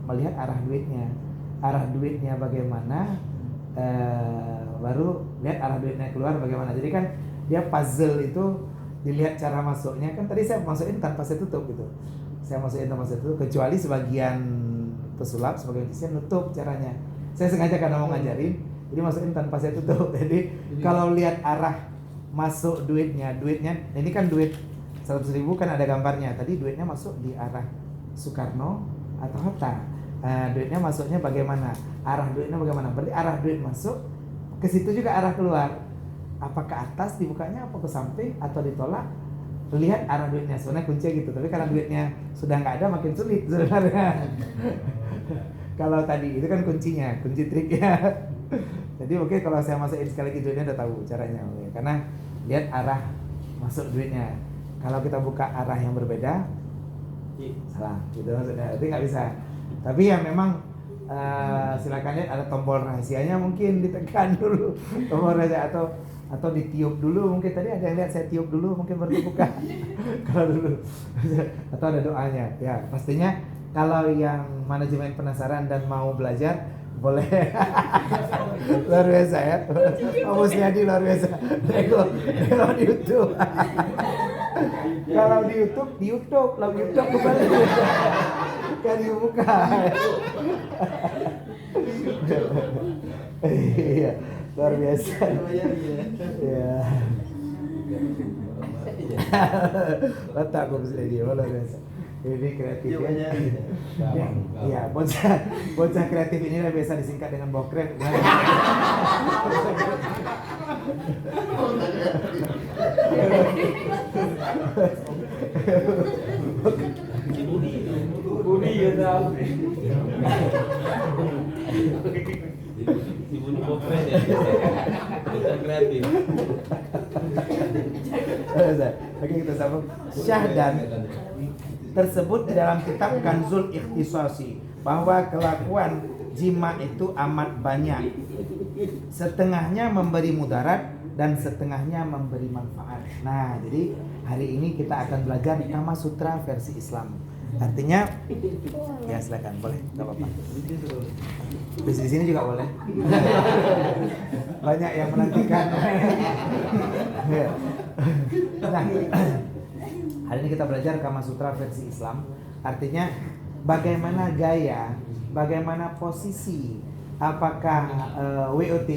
melihat arah duitnya bagaimana, baru lihat arah duitnya keluar bagaimana. Jadi kan dia puzzle itu dilihat cara masuknya. Kan tadi saya masukin tanpa saya tutup gitu, saya masukin tanpa saya tutup, kecuali sebagian pesulap, sebagian Kristen nutup caranya. Saya sengaja karena mau ngajarin, jadi masukin tanpa saya tutup. Jadi kalau lihat arah masuk duitnya ini kan duit 100.000 kan ada gambarnya. Tadi duitnya masuk di arah Soekarno atau Hatta. Duitnya masuknya bagaimana? Arah duitnya bagaimana? Berarti arah duit masuk ke situ juga arah keluar. Apa ke atas dibukanya, apa ke samping, atau ditolak? Lihat arah duitnya. Sebenarnya kuncinya gitu. Tapi karena duitnya sudah nggak ada, makin sulit sebenarnya. Kalau tadi itu kan kuncinya, kunci triknya. Jadi oke, kalau saya masukin sekali lagi duitnya udah tahu caranya. Karena lihat arah masuk duitnya. Kalau kita buka arah yang berbeda, salah gitu maksudnya. Itu nggak bisa. Tapi ya memang silakan lihat ada tombol rahasianya, mungkin ditekan dulu tombol rahasia, atau ditiup dulu. Mungkin tadi ada yang lihat saya tiup dulu, mungkin baru dibuka. Kalau dulu atau ada doanya. Ya pastinya kalau yang manajemen penasaran dan mau belajar boleh. Luar biasa ya. Pak Musliadi luar biasa. Kalau di YouTube. Kalau di YouTube kembali. Kan dibuka. Iya, luar biasa. Ya. Letak Pak Musliadi luar biasa. Ini kreatif ya. Iya, bocah kreatif ini lah biasa disingkat dengan bokrek. Budi ya tahu. Si Budi bokrek ya. Bocah kreatif. Oke, kita sambung. Syahdan tersebut di dalam kitab Kanzul Ikhtisasi bahwa kelakuan jima itu amat banyak. Setengahnya memberi mudarat dan setengahnya memberi manfaat. Nah, jadi hari ini kita akan belajar Kama Sutra versi Islam. Artinya, ya silakan, boleh, nggak apa-apa. Di sini juga boleh. Banyak yang menantikan. Nah, hari ini kita belajar Kama Sutra versi Islam. Artinya bagaimana gaya, bagaimana posisi, apakah WOT,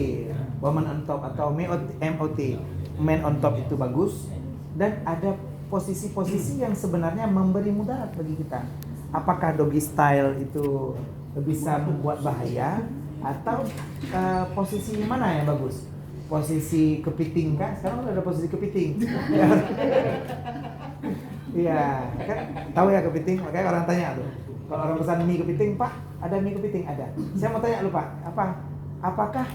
woman on top, atau MOT, man on top itu bagus. Dan ada posisi-posisi yang sebenarnya memberi mudarat bagi kita. Apakah doggy style itu bisa membuat bahaya, atau posisi mana yang bagus? Posisi kepiting kan? Sekarang udah ada posisi kepiting. Iya, kan tahu ya kepiting, makanya orang tanya tuh. Kalau orang pesan mie kepiting, Pak, ada mie kepiting? Ada. Saya mau tanya lu, Pak, apakah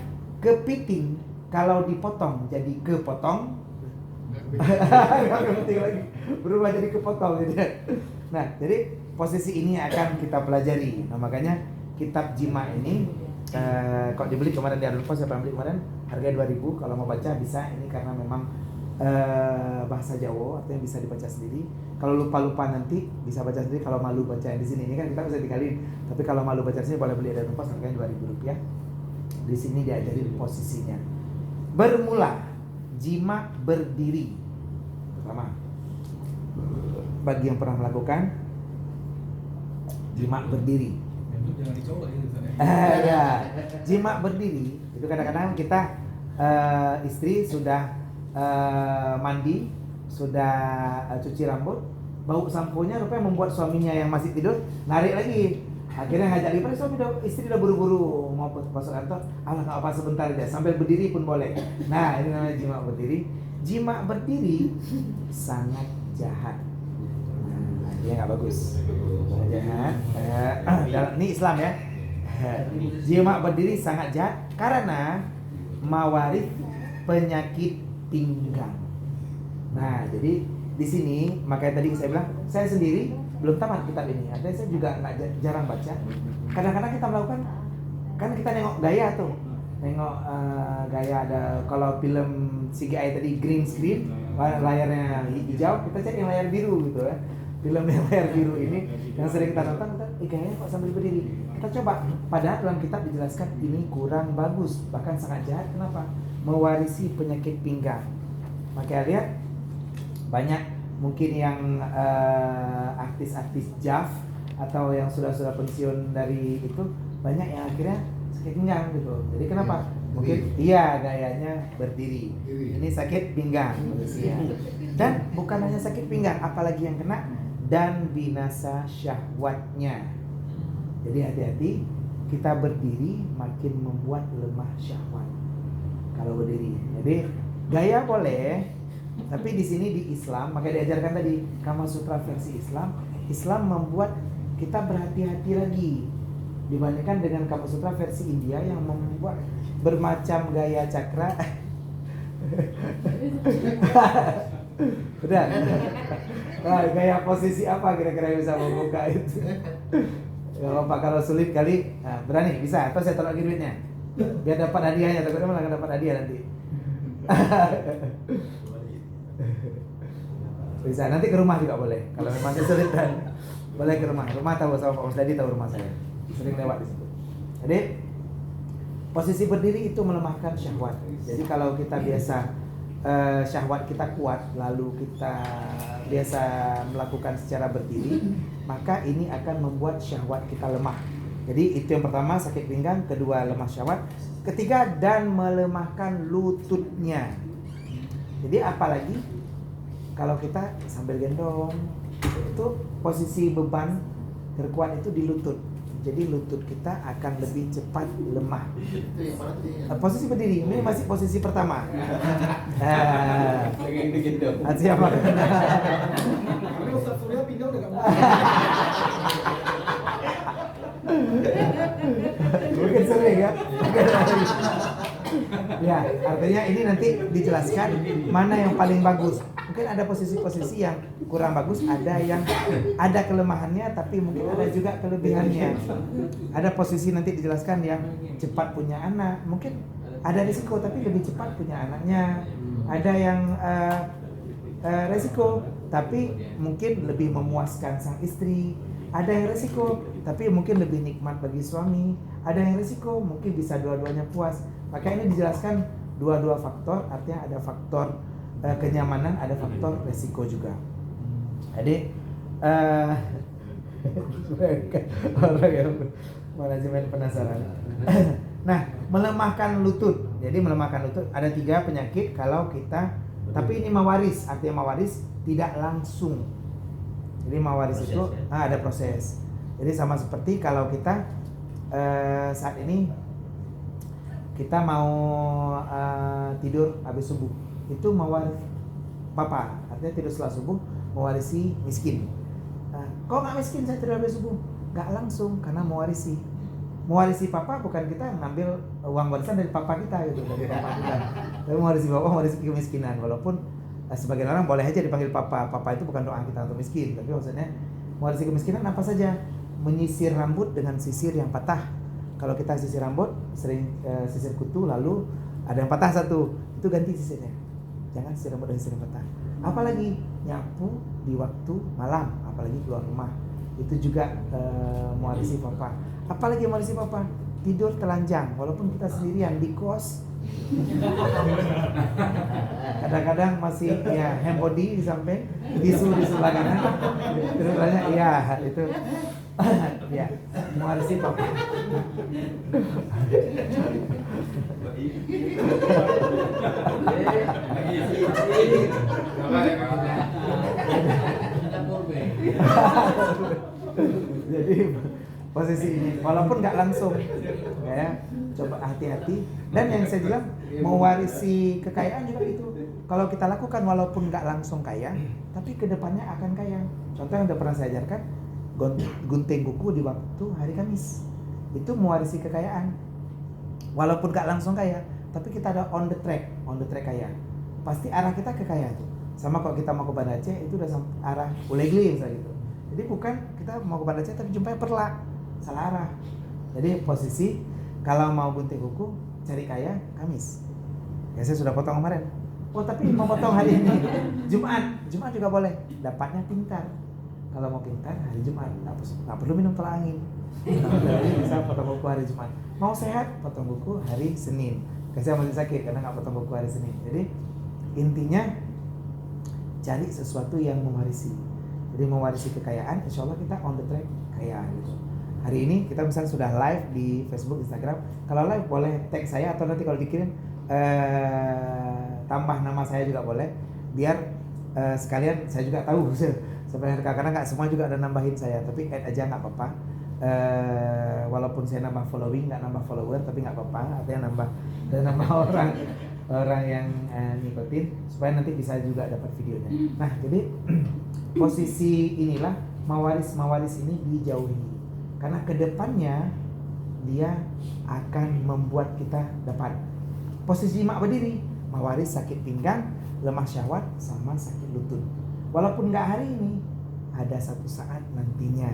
kepiting kalau dipotong jadi kepotong? Nggak kepiting lagi, berubah jadi kepotong gitu. Nah, jadi posisi ini akan kita pelajari. Nah, makanya kitab Jima ini kalau dibeli kemarin di Arul Pos, saya beli kemarin harga 2.000. Kalau mau baca bisa, ini karena memang bahasa Jawa, artinya bisa dibaca sendiri. Kalau lupa nanti bisa baca sendiri. Kalau malu baca di sini, ini kan kita bisa dikali. Tapi kalau malu baca di sini boleh beli dari tempat harganya Rp2.000. Di sini diajarin posisinya. Bermula jima berdiri. Pertama, bagi yang pernah melakukan jima berdiri. Jangan dicoba itu. Ya, jima berdiri itu kadang-kadang kita istri sudah mandi, sudah cuci rambut, bau samponya rupanya membuat suaminya yang masih tidur narik lagi. Akhirnya ngajak lipat, istri udah buru-buru mau masuk kantor. Allah, nggak apa sebentar aja, sambil berdiri pun boleh. Nah, ini namanya jima berdiri. Jima berdiri sangat jahat. Nah, dia nggak bagus. Jahat. Ini Islam ya. Jima berdiri sangat jahat karena mawarith penyakit pinggang. Nah, jadi di sini makanya tadi saya bilang saya sendiri belum tamat kitab ini. Artinya saya juga jarang baca. Kadang-kadang kita melakukan, kan kita nengok gaya tuh, nengok gaya ada. Kalau film CGI tadi green screen, layarnya hijau, kita cek yang layar biru gitu ya. film yang layar biru ini yang sering kita nonton, gayanya kok sambil berdiri. Kita coba, padahal dalam kitab dijelaskan ini kurang bagus, bahkan sangat jahat. Kenapa? Mewarisi penyakit pinggang. Maka lihat banyak mungkin yang artis-artis JAV atau yang sudah pensiun dari itu, banyak yang akhirnya sakit pinggang gitu. Jadi kenapa? Mungkin iya gayanya berdiri. Ini sakit pinggang manusia. Dan bukan hanya sakit pinggang, apalagi yang kena dan binasa syahwatnya. Jadi hati-hati, kita berdiri makin membuat lemah syahwat kalau berdiri. Jadi gaya boleh, tapi di sini di Islam, maka diajarkan tadi Kama Sutra versi Islam. Islam membuat kita berhati-hati lagi dibandingkan dengan Kama Sutra versi India yang membuat bermacam gaya cakra. Udah. Nah, gaya posisi apa kira-kira yang bisa membuka itu? Kalau Pak kalau sulit kali, nah, berani bisa. Atau saya tolak duitnya, biar dapat hadiahnya. Takutnya malah nggak dapat hadiah nanti. Bisa. Nanti ke rumah juga boleh. Kalau memang kesulitan, boleh ke rumah. Rumah tahu sama Pak Musdadi, tahu rumah saya. Sering lewat di situ. Jadi posisi berdiri itu melemahkan syahwat. Jadi kalau kita biasa syahwat kita kuat, lalu kita biasa melakukan secara berdiri, maka ini akan membuat syahwat kita lemah. Jadi itu yang pertama, sakit pinggang. Kedua, lemah syahwat. Ketiga, dan melemahkan lututnya. Jadi apalagi kalau kita sambil gendong, itu posisi beban terkuat itu di lutut. Jadi lutut kita akan lebih cepat lemah. Posisi berdiri, ini masih posisi pertama. Siapa? Karena Ustaz Surya pinggang udah gak Mungkin sering ya. Ya, artinya ini nanti dijelaskan mana yang paling bagus. Mungkin ada posisi-posisi yang kurang bagus, ada yang ada kelemahannya, tapi mungkin ada juga kelebihannya. Ada posisi nanti dijelaskan yang cepat punya anak, mungkin ada risiko tapi lebih cepat punya anaknya. Ada yang resiko tapi mungkin lebih memuaskan sang istri. Ada yang resiko tapi mungkin lebih nikmat bagi suami. Ada yang resiko mungkin bisa dua-duanya puas. Maka ini dijelaskan dua-dua faktor, artinya ada faktor kenyamanan, ada faktor resiko juga. Jadi orang yang manajemen penasaran. Nah, melemahkan lutut. Jadi melemahkan lutut ada 3 penyakit kalau kita, tapi ini mawaris, artinya mawaris tidak langsung. Jadi mawaris proses, itu ada proses. Jadi sama seperti kalau kita saat ini kita mau tidur habis subuh, itu mewarisi papa, artinya tidur setelah subuh mewarisi miskin. Kok nggak miskin saya tidur habis subuh? Nggak langsung, karena mewarisi papa bukan kita ngambil uang warisan dari papa kita gitu, dari papa kita. Tapi mewarisi papa, mewarisi kemiskinan. Walaupun sebagian orang boleh aja dipanggil papa. Papa itu bukan doa kita untuk miskin, tapi maksudnya mewarisi kemiskinan apa saja? Menyisir rambut dengan sisir yang patah. Kalau kita sisir rambut, sering sisir kutu, lalu ada yang patah satu, itu ganti sisirnya. Jangan sisir rambut dengan sisir yang patah. Apalagi nyapu di waktu malam, apalagi keluar rumah, itu juga mewarisi papa. Apalagi mewarisi papa, tidur telanjang, walaupun kita sendirian di kos. Kadang-kadang masih ya hand body di samping, tisu di sebelah kanan, terus banyak ya itu. Ya, mewarisi papa. Jadi posisi ini, walaupun nggak langsung, ya, coba hati-hati. Dan yang saya bilang mewarisi kekayaan juga itu. Kalau kita lakukan walaupun nggak langsung kaya, tapi kedepannya akan kaya. Contoh yang udah pernah saya ajarkan, gunting kuku di waktu hari Kamis, itu mewarisi kekayaan. Walaupun nggak langsung kaya, tapi kita ada on the track kaya. Pasti arah kita ke kaya tuh. Sama kalau kita mau ke Banda Aceh, itu udah arah Ulegli misalnya gitu. Jadi bukan kita mau ke Banda Aceh tapi jumpanya Perla, salah arah. Jadi posisi kalau mau gunting kuku cari kaya Kamis. Ya saya sudah potong kemarin. Oh tapi mau potong hari ini Jumat juga boleh. Dapatnya pintar. kalau mau pingsan hari Jumat, nggak perlu minum tolak angin. Jadi bisa potong kuku hari Jumat. Mau sehat, potong kuku hari Senin. Saya masih sakit karena nggak potong kuku hari Senin. Jadi intinya cari sesuatu yang mewarisi. Jadi mewarisi kekayaan, insya Allah kita on the track kaya gitu. Hari ini kita misalnya sudah live di Facebook, Instagram. Kalau live boleh tag saya atau nanti kalau dikirim tambah nama saya juga boleh. Biar sekalian saya juga tahu sebenarnya karena nggak semua juga ada nambahin saya, tapi add aja nggak apa-apa. Walaupun saya nambah following nggak nambah follower, tapi nggak apa-apa. Artinya nambah orang yang ngikutin supaya nanti bisa juga dapat videonya. Nah jadi posisi inilah mawaris ini dijauhi karena kedepannya dia akan membuat kita dapat posisi mak berdiri, mawaris sakit pinggang, lemah syahwat sama sakit lutut. Walaupun nggak hari ini, ada satu saat nantinya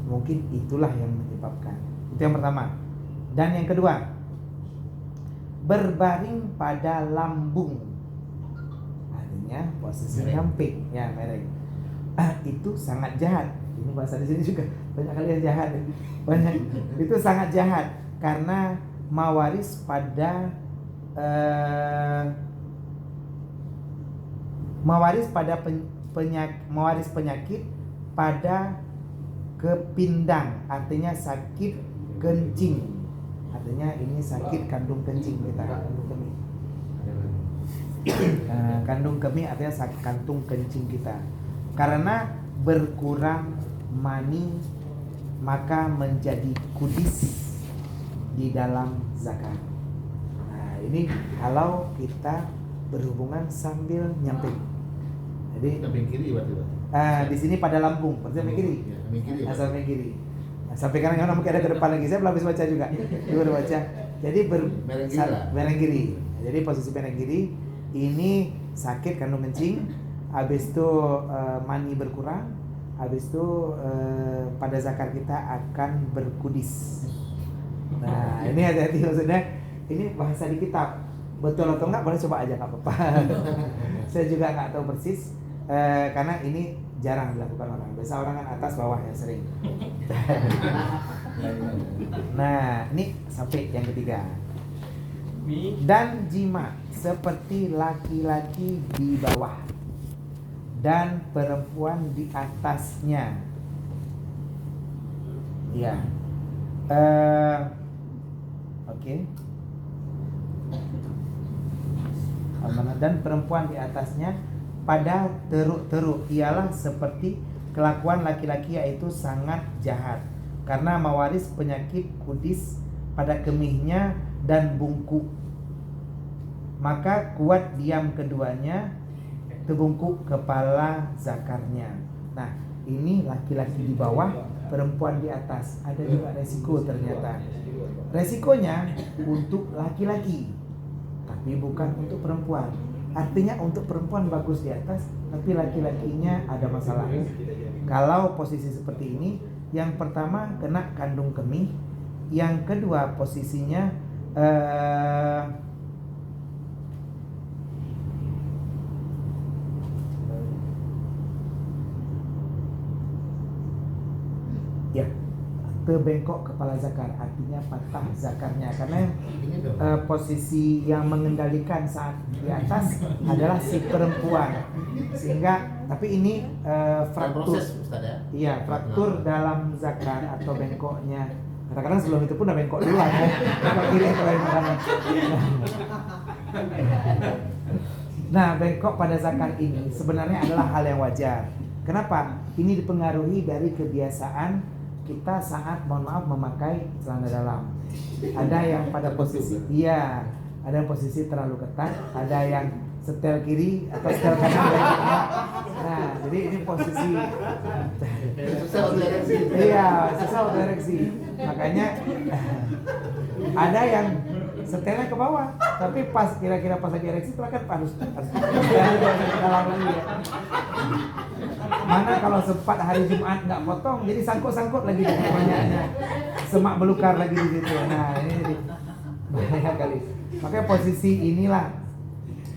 mungkin itulah yang menyebabkan. Itu yang pertama. Dan yang kedua, berbaring pada lambung, artinya posisi nyamping, ya mereng. Itu sangat jahat. Ini bahasa di sini juga banyak kali yang jahat. Banyak. Itu sangat jahat karena mawaris pada mawaris penyakit pada kepindang, artinya sakit kencing. Artinya ini sakit kandung kencing kita, kandung kemih. Kandung kemih artinya sakit kantung kencing kita. Karena berkurang mani maka menjadi kudis di dalam zakar. Nah, ini kalau kita berhubungan sambil nyamping. Jadi samping kiri berarti Pak. di sini pada lambung, berarti samping kiri. Ya, samping kiri. Pak. Samping kiri. Nah, sampai kadang-kadang mungkin ada ke depan lagi. Saya belum habis baca juga. Baru baca. Jadi bereng kiri. Jadi posisi bereng kiri ini sakit kandung kencing. Habis itu mani berkurang. Habis itu pada zakar kita akan berkudis. Nah, ini hati-hati maksudnya. Ini bahasa di kitab. Betul atau enggak boleh coba aja, nggak apa-apa. Saya juga nggak tahu persis karena ini jarang dilakukan orang. Biasa orang kan atas bawah ya sering. Nah, ini sampai yang ketiga. Dan jima seperti laki-laki di bawah dan perempuan di atasnya. Ya. Oke. Dan perempuan di atasnya pada teruk-teruk ialah seperti kelakuan laki-laki, yaitu sangat jahat karena mewaris penyakit kudis pada kemihnya dan bungkuk. Maka kuat diam keduanya, terbungkuk kepala zakarnya. Nah, ini laki-laki di bawah, perempuan di atas. Ada juga resiko ternyata. Resikonya untuk laki-laki, tapi bukan untuk perempuan. Artinya untuk perempuan bagus di atas, tapi laki-lakinya ada masalah. Kalau posisi seperti ini, yang pertama kena kandung kemih, yang kedua posisinya ya terbengkok kepala zakar, artinya patah zakarnya karena posisi yang mengendalikan saat di atas adalah si perempuan, sehingga tapi ini fraktur, iya fraktur dalam zakar atau bengkoknya. Kadang-kadang sebelum itu pun udah bengkok dulu ya, bengkok kiri atau bengkok kanan. Nah, bengkok pada zakar ini sebenarnya adalah hal yang wajar. Kenapa? Ini dipengaruhi dari kebiasaan kita saat memakai celana dalam. Ada yang pada posisi ada yang posisi terlalu ketat, ada yang setel kiri atau setel kanan. Nah, jadi ini posisi susah untuk ereksi. Iya, susah untuk ereksi. Makanya ada yang setelnya ke bawah, tapi pas kira-kira pas lagi ereksi itu kan harus dalam lagi ya. Mana kalau sempat hari Jumat nggak potong, jadi sangkut-sangkut lagi di banyaknya, semak belukar lagi di situ. Nah ini jadi bahaya kali. Makanya posisi inilah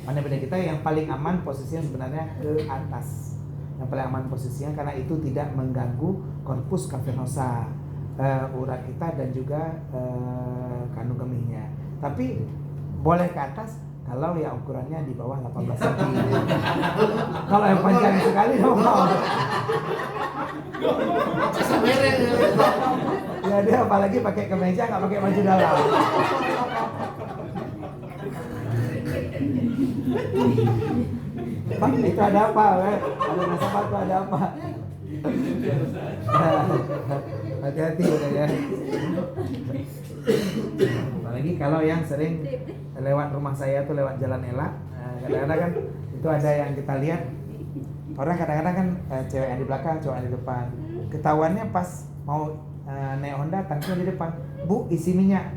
pandai-pandai kita yang paling aman, posisinya sebenarnya ke atas. yang paling aman posisinya karena itu tidak mengganggu korpus cavernosa, urat kita dan juga kandung kemihnya. Tapi boleh ke atas kalau ya ukurannya di bawah 18 cm. Kalau yang panjang sekali no mau. Ya dia apalagi pakai kemeja nggak pakai baju dalam. Pak, itu ada apa? Ada nasabah tuh ada apa? Hati-hati udah ya. Apalagi kalau yang sering lewat rumah saya tuh lewat Jalan Elak, kadang-kadang kan itu ada yang kita lihat orang kadang-kadang kan cewek yang di belakang, cowok yang di depan. Ketahuannya pas mau naik Honda, tangknya di depan. Bu, isi minyak.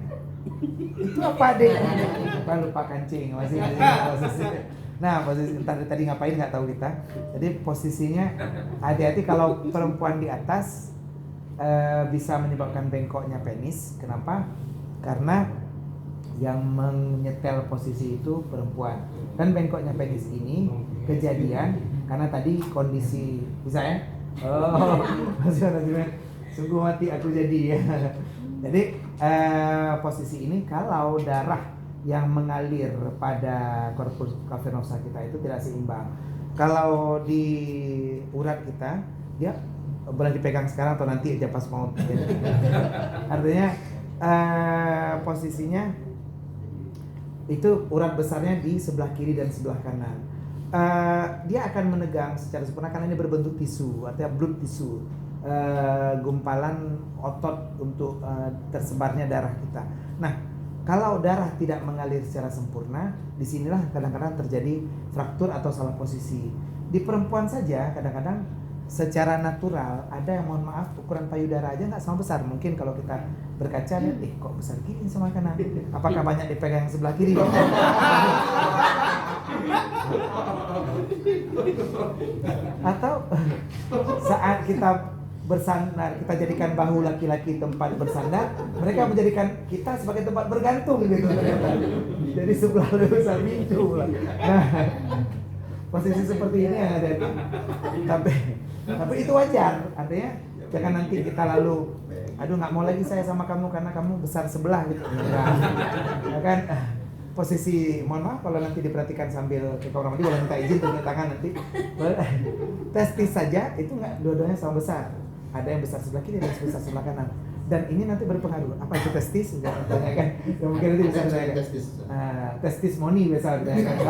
Itu apa deh? Lupa kancing masih posisi. Nah posisi tadi ngapain nggak tahu kita. Jadi posisinya hati-hati kalau perempuan di atas bisa menyebabkan bengkoknya penis. Kenapa? Karena yang menyetel posisi itu perempuan. Dan bengkoknya penis ini kejadian karena tadi kondisi bisa ya? Oh, masih sungguh mati aku jadi ya. Jadi posisi ini kalau darah yang mengalir pada korpus cavernosa kita itu tidak seimbang. Kalau di urat kita dia boleh dipegang sekarang atau nanti aja pas mau. Artinya posisinya itu urat besarnya di sebelah kiri dan sebelah kanan. Dia akan menegang secara sempurna karena ini berbentuk tisu, artinya blood tissue. Gumpalan otot untuk tersebarnya darah kita. Nah, kalau darah tidak mengalir secara sempurna, disinilah kadang-kadang terjadi fraktur atau salah posisi. Di perempuan saja kadang-kadang secara natural ada yang mohon maaf ukuran payudara aja nggak sama besar. Mungkin kalau kita berkaca lihat, kok besar gini sama kanan? Apakah banyak dipegang yang sebelah kiri? Atau saat kita bersandar, kita jadikan bahu laki-laki tempat bersandar, mereka menjadikan kita sebagai tempat bergantung gitu. Jadi sebelah lebih besar pintu lah. Nah, posisi seperti ini yang ada. Tapi itu wajar, artinya jangan nanti kita lalu, aduh nggak mau lagi saya sama kamu karena kamu besar sebelah gitu. Ya kan? Posisi, mohon maaf kalau nanti diperhatikan sambil ke kamar mandi boleh minta izin tunjuk tangan nanti. Testis saja itu nggak dua-duanya sama besar. Ada yang besar sebelah kiri dan besar sebelah kanan. Dan ini nanti berpengaruh. Apa itu testis? Jangan tanyakan. Ya, mungkin nanti bisa ditanyakan. Testis moni biasa ditanyakan.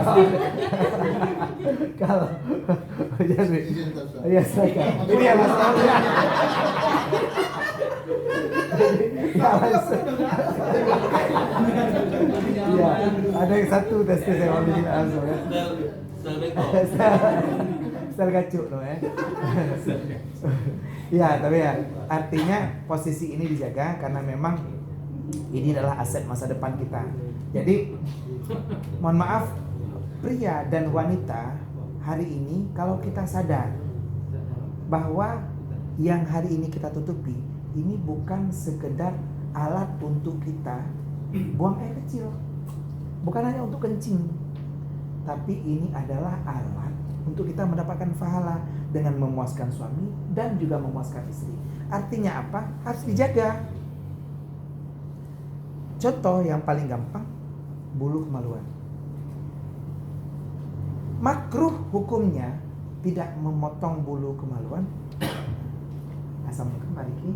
Kalau jadi, ya saya. Ini yang masalahnya. Iya, ada yang satu testis yang mau bikin langsung ya. Sel gacuk loh ya. Ya, tapi ya artinya posisi ini dijaga karena memang ini adalah aset masa depan kita. Jadi mohon maaf, pria dan wanita hari ini kalau kita sadar bahwa yang hari ini kita tutupi ini bukan sekedar alat untuk kita buang air kecil, bukan hanya untuk kencing, tapi ini adalah alat untuk kita mendapatkan pahala dengan memuaskan suami dan juga memuaskan istri. Artinya apa? Harus dijaga. Contoh yang paling gampang, bulu kemaluan. Makruh hukumnya tidak memotong bulu kemaluan. Assalamualaikum Pak Riki.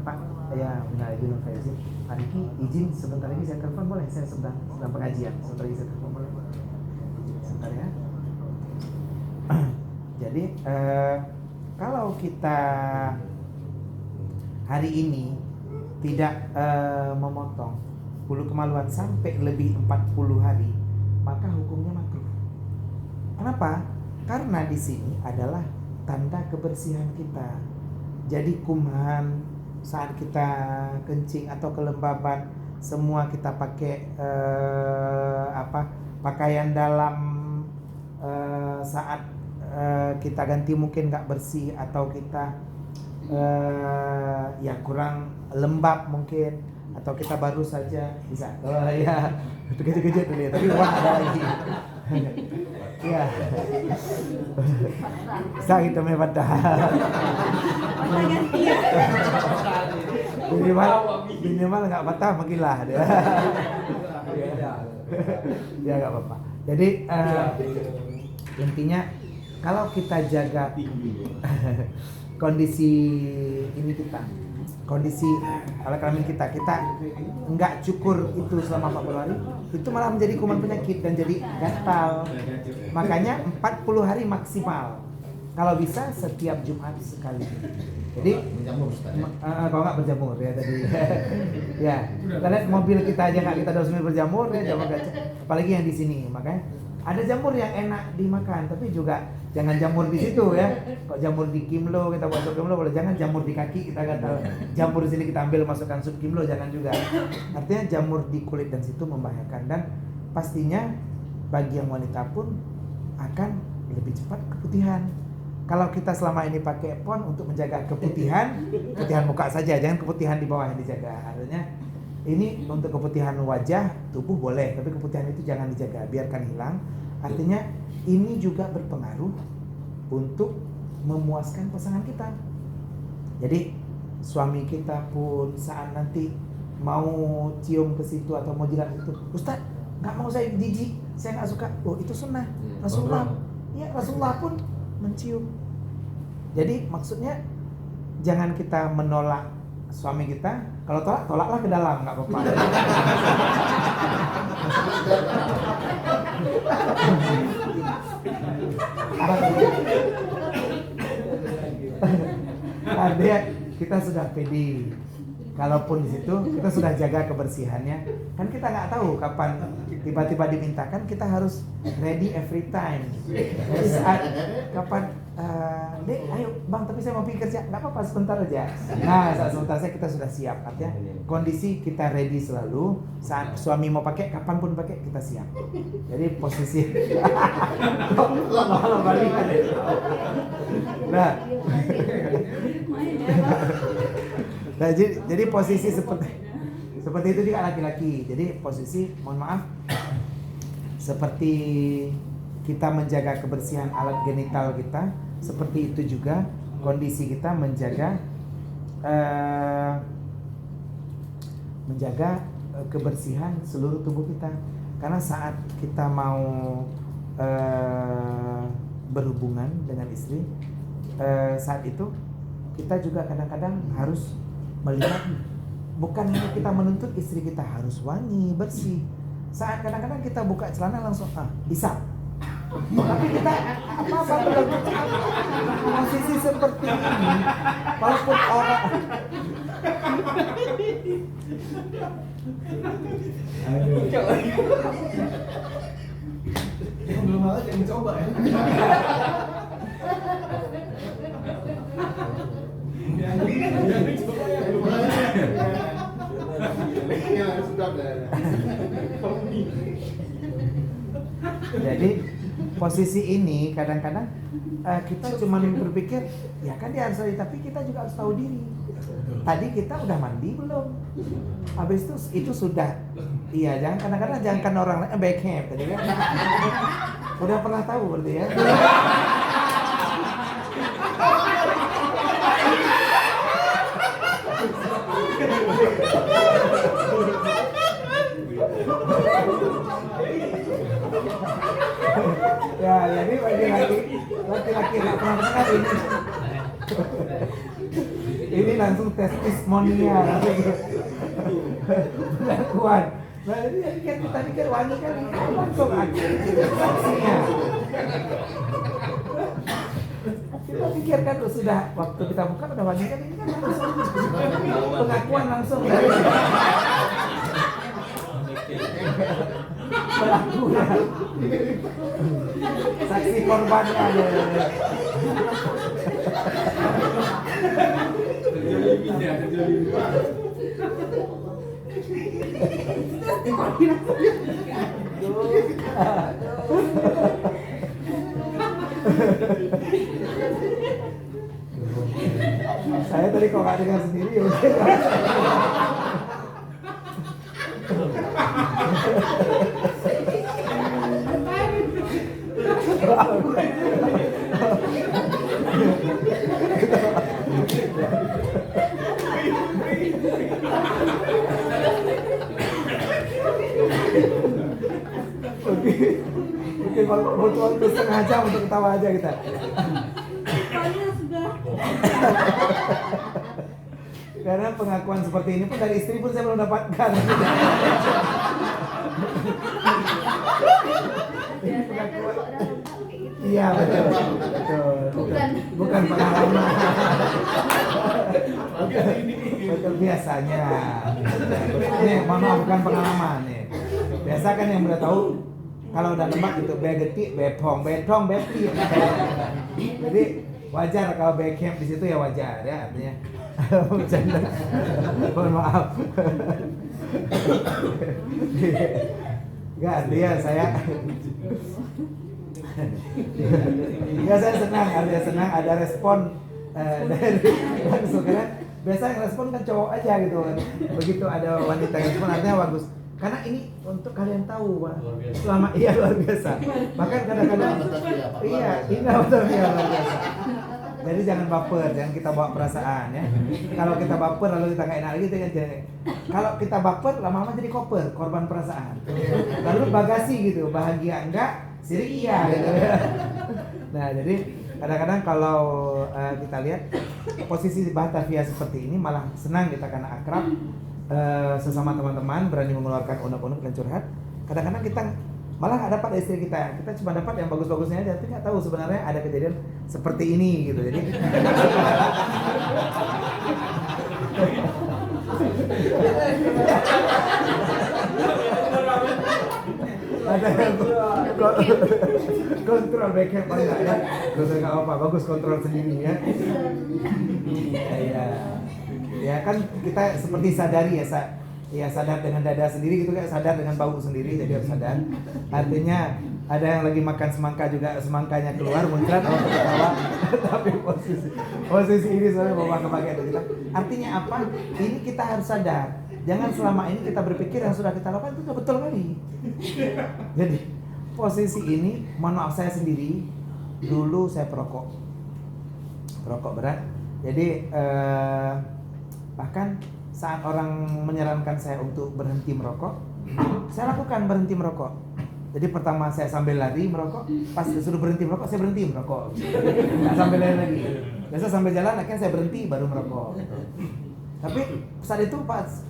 Pak, ya benar izin Pak izin. Pak Riki izin sebentar lagi saya telepon boleh? Saya sedang pengajian. Sebentar lagi saya telepon boleh? Sebentar ya. Jadi kalau kita hari ini tidak memotong bulu kemaluan sampai lebih 40 hari, maka hukumnya makruh. Kenapa? Karena di sini adalah tanda kebersihan kita. Jadi kuman saat kita kencing atau kelembaban, semua kita pakai pakaian dalam saat kita ganti mungkin nggak bersih atau kita ya kurang lembab mungkin, atau kita baru saja bisa ya itu kejut-kejut dulu ya, tapi uang ada lagi. Ya. Sa kita may patah. Minimal nggak patah magilah dia. Ya nggak apa-apa. Jadi intinya kalau kita jaga kondisi ini kita, kondisi alat kelamin kita nggak cukur itu selama 40 hari, itu malah menjadi kuman penyakit dan jadi gatal. Makanya 40 hari maksimal. Kalau bisa setiap Jumat sekali. Jadi Menjamur Ustaz ya? kalau nggak berjamur ya tadi. Ya, kita lihat mobil kita aja nggak kita 2 minggu berjamur ya, jamur gacor. Apalagi yang di sini, makanya ada jamur yang enak dimakan, tapi juga jangan jamur di situ ya. Kok jamur di Kimlo kita buat sup Kimlo, boleh, jangan jamur di kaki kita kata jamur di sini kita ambil masukkan sup Kimlo, jangan juga. Artinya jamur di kulit dan situ membahayakan, dan pastinya bagi yang wanita pun akan lebih cepat keputihan. Kalau kita selama ini pakai pon untuk menjaga keputihan muka saja, jangan keputihan di bawah yang dijaga. Artinya ini untuk keputihan wajah, tubuh boleh, tapi keputihan itu jangan dijaga, biarkan hilang. Artinya ini juga berpengaruh untuk memuaskan pasangan kita. Jadi suami kita pun saat nanti mau cium ke situ atau mau jilat itu, Ustaz, nggak mau, saya jijik, saya nggak suka. Oh, itu sunnah Rasulullah. Ya, Rasulullah pun mencium. Jadi maksudnya jangan kita menolak suami kita. Kalau tolaklah ke dalam, nggak apa-apa. Artinya kita sudah pede. Kalaupun di situ kita sudah jaga kebersihannya, kan kita nggak tahu kapan tiba-tiba dimintakan, kita harus ready every time. Saat kapan, Dek, ayo bang, tapi saya mau pergi kerja, nggak apa-apa, sebentar aja. Nah, saat sebentar saya kita sudah siap, artinya kondisi kita ready selalu. Saat suami mau pakai, kapanpun pakai kita siap. Jadi posisi, malah balikan. Nah. Nah, jadi posisi seperti itu juga laki-laki. Jadi posisi, mohon maaf, seperti kita menjaga kebersihan alat genital kita, seperti itu juga kondisi kita menjaga kebersihan seluruh tubuh kita. Karena saat kita mau berhubungan dengan istri, saat itu kita juga kadang-kadang harus melihat, bukan hanya kita menuntut istri kita harus wangi, bersih. Saat kadang-kadang kita buka celana langsung isap. Tapi kita apa belum posisi seperti ini, walaupun orang belum ada yang mencoba ya. Jadi posisi ini kadang-kadang kita cuma berpikir ya kan dia harus mandi, tapi kita juga harus tahu diri. Tadi kita udah mandi belum? Habis itu sudah. Iya, jangan kadang-kadang jangan kan orang lain backhand tadi kan. Udah pernah tahu berarti ya. Ya, jadi bagi laki-laki nggak pernah dengar ini langsung testimonial pengakuan. Nah, jadi kita pikir wangi kan langsung aja saksinya. Kita pikirkan sudah waktu kita buka udah wangi kan, ini kan langsung pengakuan langsung dari pelakunya, saksi korbannya ada. Saya tadi kok nggak dengar sendiri ya. Mungkin butuh waktu setengah jam untuk ketawa aja kita. Soalnya sudah. Karena pengakuan seperti ini pun dari istri pun saya belum dapatkan. Biasanya kan kok udah lengkap kayak gitu. Iya betul, betul. Bukan pengalaman. Betul biasanya. Nih, mohon maaf bukan pengalaman nih. Biasa kan yang udah tahu kalau udah lembab gitu begetik, bepong, betong, bepi. Jadi wajar kalau backhand di situ ya wajar ya artinya. Bercanda. Mohon maaf. Enggak, dia saya ya saya senang, artinya senang ada respon dari langsung karena biasa yang respon kan cowok aja gitu kan. Begitu ada wanita yang respon artinya bagus. Karena ini untuk kalian tahu Pak. Selama iya luar biasa. Bahkan kadang-kadang iya, ini betul ya luar biasa. Jadi jangan baper, jangan kita bawa perasaan ya. Kalau kita baper lalu kita nggak enak lagi itu kan jadi. Kalau kita baper lama-lama jadi koper, korban perasaan. Lalu bagasi gitu, bahagia enggak, sirik iya gitu. Nah, jadi kadang-kadang kalau kita lihat posisi Batavia seperti ini malah senang kita karena akrab sesama teman-teman, berani mengeluarkan unek-unek dan curhat. Kadang-kadang kita malah dapat dari istri kita cuma dapat yang bagus-bagusnya aja, tapi nggak tahu sebenarnya ada kejadian seperti ini gitu. Jadi ada yang kontrol backhand paling nggak ya, kontrol nggak apa, bagus kontrol sendiri ya. Ya kan kita seperti sadari ya sadar dengan dada sendiri gitu kan, sadar dengan bau sendiri, jadi harus sadar. Artinya ada yang lagi makan semangka juga semangkanya keluar muncrat atau ketawa, tapi posisi ini soalnya bawa kebagian kita. Artinya apa? Ini kita harus sadar. Jangan selama ini kita berpikir yang sudah kita lakukan itu sudah betul kali. Jadi posisi ini, mohon maaf saya sendiri dulu saya perokok berat. Jadi bahkan saat orang menyarankan saya untuk berhenti merokok, saya lakukan berhenti merokok. Jadi pertama saya sambil lari merokok, pas disuruh berhenti merokok, saya berhenti merokok. Nggak sambil lari lagi. Biasa sambil jalan, akhirnya saya berhenti baru merokok. Tapi saat itu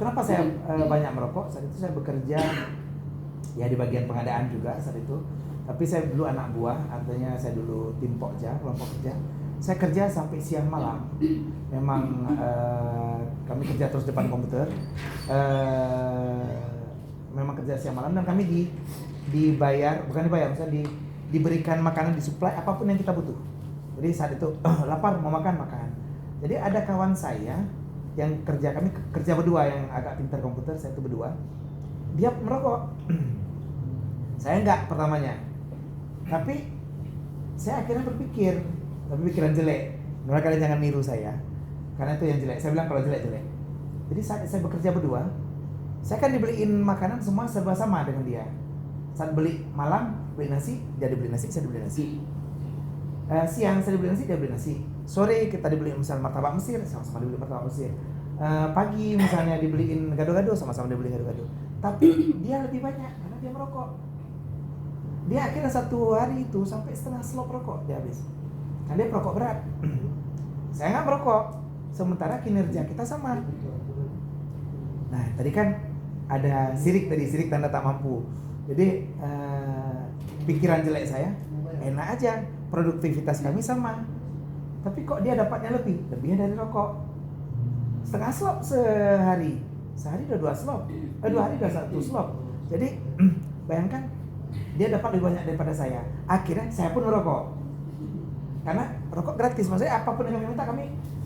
kenapa saya banyak merokok? Saat itu saya bekerja ya di bagian pengadaan juga saat itu. Tapi saya dulu anak buah, artinya saya dulu tim pokja, kelompok kerja. Saya kerja sampai siang malam. Memang kami kerja terus depan komputer. Memang kerja siang malam dan kami dibayar, bukan dibayar, maksudnya diberikan makanan, disuplai apapun yang kita butuh. Jadi saat itu lapar mau makan. Jadi ada kawan saya yang kami kerja berdua yang agak pintar komputer, saya itu berdua. Dia merokok. Saya enggak pertamanya. Tapi saya akhirnya berpikir, tapi pikiran jelek. Menurut kalian jangan niru saya, karena itu yang jelek. Saya bilang kalau jelek. Jadi saat saya bekerja berdua, saya kan dibeliin makanan semua serba sama dengan dia. Saat beli malam beli nasi, dia dibeli nasi, saya dibeli nasi. Siang saya dibeli nasi, dia beli nasi. Sore kita dibeliin misalnya martabak Mesir, sama-sama dibeli martabak Mesir. Pagi misalnya dibeliin gado-gado, sama-sama dibeli gado-gado. Tapi dia lebih banyak karena dia merokok. Dia akhirnya satu hari itu sampai setengah slop rokok dia habis. Kan dia perokok berat. Saya nggak merokok. Sementara kinerja kita sama. Nah tadi kan ada sirik tanda tak mampu. Jadi pikiran jelek saya enak aja, produktivitas kami sama. Tapi kok dia dapatnya lebihnya dari rokok. Setengah slop sehari udah 2 slop. 2 hari udah 1 slop. Jadi bayangkan dia dapat lebih banyak daripada saya. Akhirnya saya pun merokok. Karena rokok gratis, maksudnya apapun yang kami minta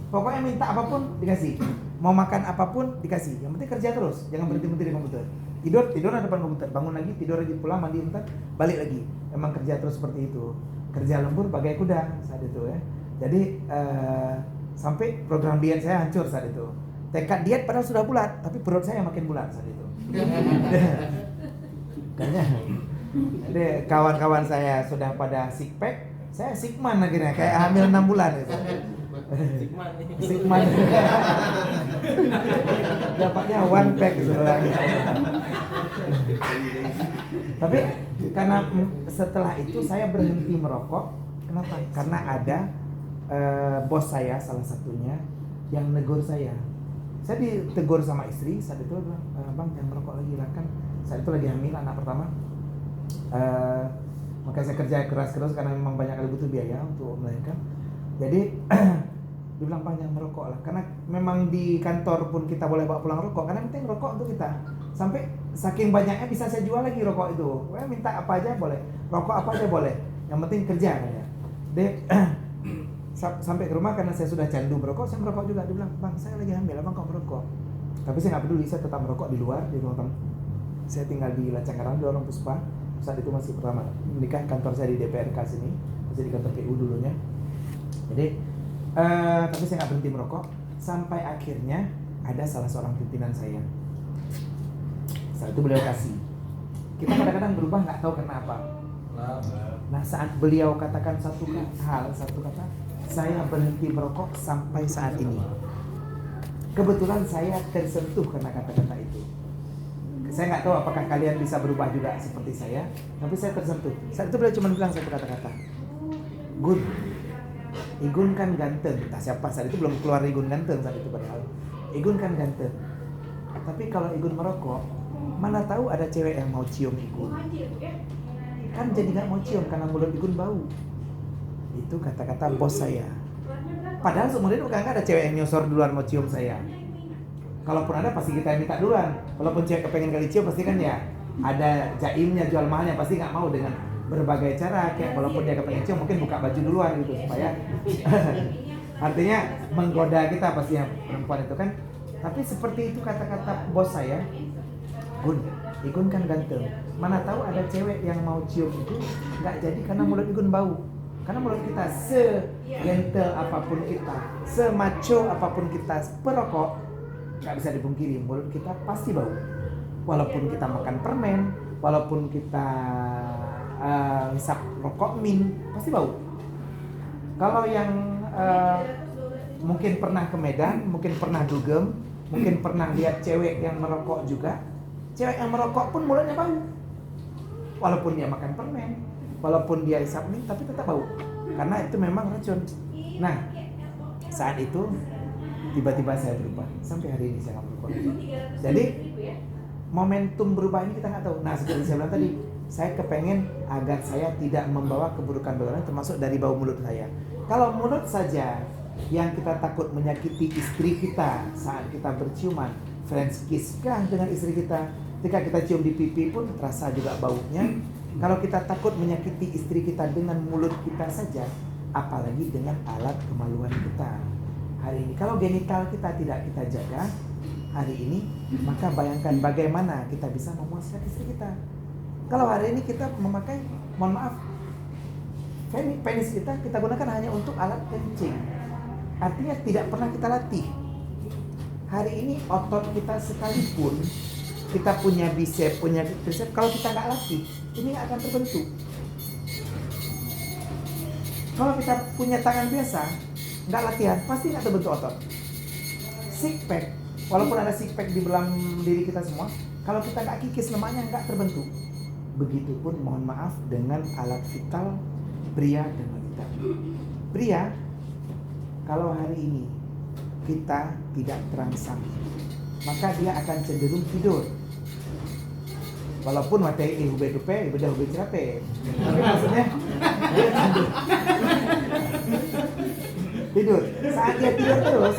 pokoknya minta apapun dikasih. Mau makan apapun dikasih. Yang penting kerja terus, jangan berhenti di komputer. Tidur di depan komputer, bangun lagi, tidur lagi, pulang mandi bentar, balik lagi. Emang kerja terus seperti itu. Kerja lembur bagai kuda saat itu ya. Jadi sampai program diet saya hancur saat itu. Tekad diet padahal sudah bulat, tapi perut saya makin bulat saat itu. Kayaknya jadi kawan-kawan saya sudah pada six pack, saya sigman akhirnya kayak hamil 6 bulan gitu. Sigman. Dapatnya one pack sebenarnya. Tapi karena setelah itu saya berhenti merokok. Kenapa? Karena ada bos saya salah satunya yang negur saya. Saya ditegur sama istri saat itu, bilang, bang jangan merokok lagi lah, kan saat itu lagi hamil anak pertama. Makanya saya kerja keras-keras karena memang banyak kali butuh biaya untuk melahirkan. Jadi dia bilang bang jangan merokok lah, karena memang di kantor pun kita boleh bawa pulang rokok, karena penting rokok untuk kita. Sampai saking banyaknya bisa saya jual lagi rokok itu. Minta apa aja boleh, rokok apa aja boleh, yang penting kerja ya. Dia sampai ke rumah karena saya sudah candu merokok, saya merokok juga. Dia bilang bang saya lagi hamil, abang kok merokok? Tapi saya nggak peduli, saya tetap merokok di luar di ruang tamu. Saya tinggal di Lacangarang, di Lorong Puspa. Saat itu masih pertama menikah, kantor saya di DPRK sini, masih di kantor PU dulunya. Jadi tapi saya nggak berhenti merokok sampai akhirnya ada salah seorang pimpinan saya. Saat itu beliau kasih. Kita kadang-kadang berubah nggak tahu kenapa. Nah saat beliau katakan satu kata, saya berhenti merokok sampai saat ini. Kebetulan saya tersentuh karena kata-kata itu. Saya nggak tahu apakah kalian bisa berubah juga seperti saya, tapi saya tersentuh. Saat itu beliau cuma bilang satu kata-kata, Gun, Igun kan ganteng. Entah siapa saat itu belum keluar Igun ganteng saat itu padahal. Igun kan ganteng. Tapi kalau Igun merokok, mana tahu ada cewek yang mau cium Igun. Kan jadi nggak mau cium karena mulut Igun bau. Itu kata-kata bos saya. Padahal seumur hidup kan ada cewek yang nyosor duluan mau cium saya. Kalaupun ada pasti kita yang minta duluan. Walaupun cewek kepengen kali cium pasti kan ya ada jaimnya, jual mahalnya, pasti nggak mau dengan berbagai cara. Kayak walaupun dia kepengen cium mungkin buka baju duluan gitu supaya artinya menggoda kita pasti yang perempuan itu kan. Tapi seperti itu kata-kata bos saya, Gun, Igun kan ganteng. Mana tahu ada cewek yang mau cium itu nggak jadi karena mulut Igun bau. Karena mulut kita segentle apapun kita, semacho apapun kita, perokok, nggak bisa dipungkiri mulut kita pasti bau. Walaupun kita makan permen, walaupun kita ngisap rokok min, pasti bau. Kalau yang mungkin pernah ke Medan, mungkin pernah dugem, mungkin pernah lihat cewek yang merokok juga. Cewek yang merokok pun mulutnya bau. Walaupun dia makan permen, walaupun dia isap min, tapi tetap bau. Karena itu memang racun. Nah, saat itu tiba-tiba saya berubah. Sampai hari ini saya nggak merokok. Jadi momentum berubah ini kita nggak tahu. Nah, seperti saya bilang tadi, saya kepengen agar saya tidak membawa keburukan-keburukan termasuk dari bau mulut saya. Kalau mulut saja yang kita takut menyakiti istri kita saat kita berciuman, friends kiss kah dengan istri kita, ketika kita cium di pipi pun terasa juga baunya. Kalau kita takut menyakiti istri kita dengan mulut kita saja, apalagi dengan alat kemaluan kita. Hari ini kalau genital kita tidak kita jaga hari ini, maka bayangkan bagaimana kita bisa memuaskan istri kita. Kalau hari ini kita memakai, mohon maaf, penis kita gunakan hanya untuk alat kencing. Artinya tidak pernah kita latih. Hari ini otot kita sekalipun kita punya bicep, punya tricep, kalau kita nggak latih, ini nggak akan terbentuk. Kalau kita punya tangan biasa, nggak latihan, pasti nggak terbentuk otot. Six pack, walaupun ada six pack di dalam diri kita semua, kalau kita nggak kikis lemaknya nggak terbentuk. Begitupun mohon maaf dengan alat vital pria dan wanita. Pria, kalau hari ini kita tidak terangsang, maka dia akan cenderung tidur. Walaupun materi hube dupe, ibadah hube cerape, tapi maksudnya dia tidur. Saat dia tidur terus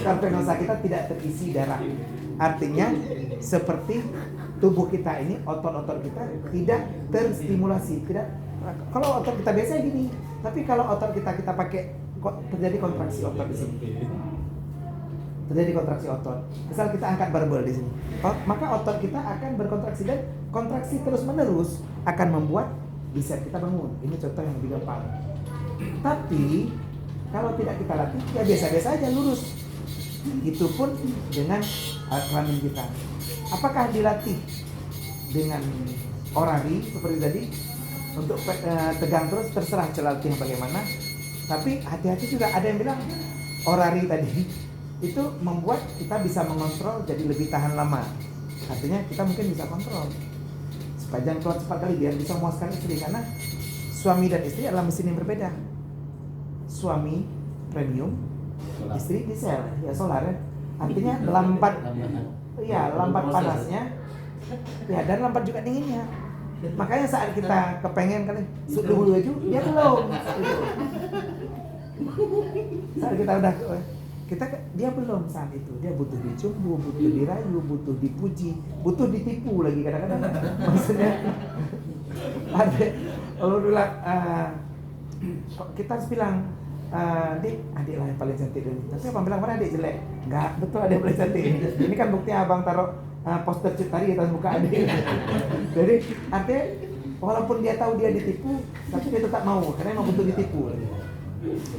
karpenosa kita tidak terisi darah. Artinya seperti tubuh kita ini, otot-otot kita tidak terstimulasi. Kalau otot kita biasa gini, tapi kalau otot kita pakai, terjadi kontraksi otot di sini. Terjadi kontraksi otot. Misal kita angkat barbel di sini, maka otot kita akan berkontraksi dan kontraksi terus-menerus akan membuat bicep kita bangun. Ini contoh yang lebih gampang. Tapi kalau tidak kita latih, ya biasa-biasa aja lurus. Itu pun dengan kelamin kita. Apakah dilatih dengan orari seperti tadi untuk tegang terus, terserah cara latihan bagaimana. Tapi hati-hati juga, ada yang bilang orari tadi itu membuat kita bisa mengontrol jadi lebih tahan lama. Artinya kita mungkin bisa kontrol supaya jangan keluar cepat kali biar bisa memuaskan istri, karena suami dan istri adalah mesin yang berbeda. Suami premium, istri diesel, ya solar ya. Artinya lambat panasnya, ya dan lambat juga dinginnya. Makanya saat kita kepengen kali sudah dulu aja, dia belum. Saat kita udah dia belum saat itu, dia butuh dicumbu, butuh dirayu, butuh dipuji, butuh ditipu lagi kadang-kadang. Maksudnya ada kalau dulu kita harus bilang adik lah yang paling cantik dulu. Tapi abang bilang mana adik jelek? Enggak, betul adik paling cantik. Ini kan buktinya abang taruh poster Cut Tari atas muka adik. Jadi artinya walaupun dia tahu dia ditipu, tapi dia tetap mau karena emang butuh ditipu.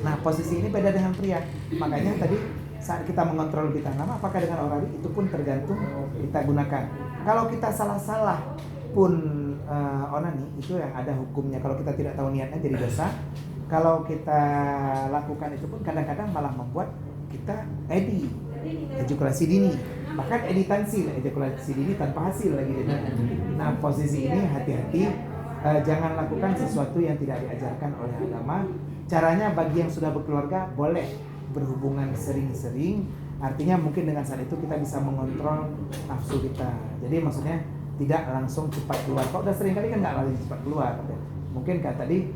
Nah posisi ini beda dengan pria. Makanya tadi saat kita mengontrol lebih tahan lama, apakah dengan orari itu pun tergantung kita gunakan. Kalau kita salah-salah pun onani itu yang ada hukumnya. Kalau kita tidak tahu niatnya jadi dosa. Kalau kita lakukan itu pun kadang-kadang malah membuat kita ejakulasi dini. Bahkan ejakulasi dini tanpa hasil lagi. Nah posisi ini hati-hati, jangan lakukan sesuatu yang tidak diajarkan oleh agama. Caranya bagi yang sudah berkeluarga boleh berhubungan sering-sering. Artinya mungkin dengan saat itu kita bisa mengontrol nafsu kita. Jadi maksudnya tidak langsung cepat keluar. Kalau udah sering kali kan nggak lagi cepat keluar. Mungkin kayak tadi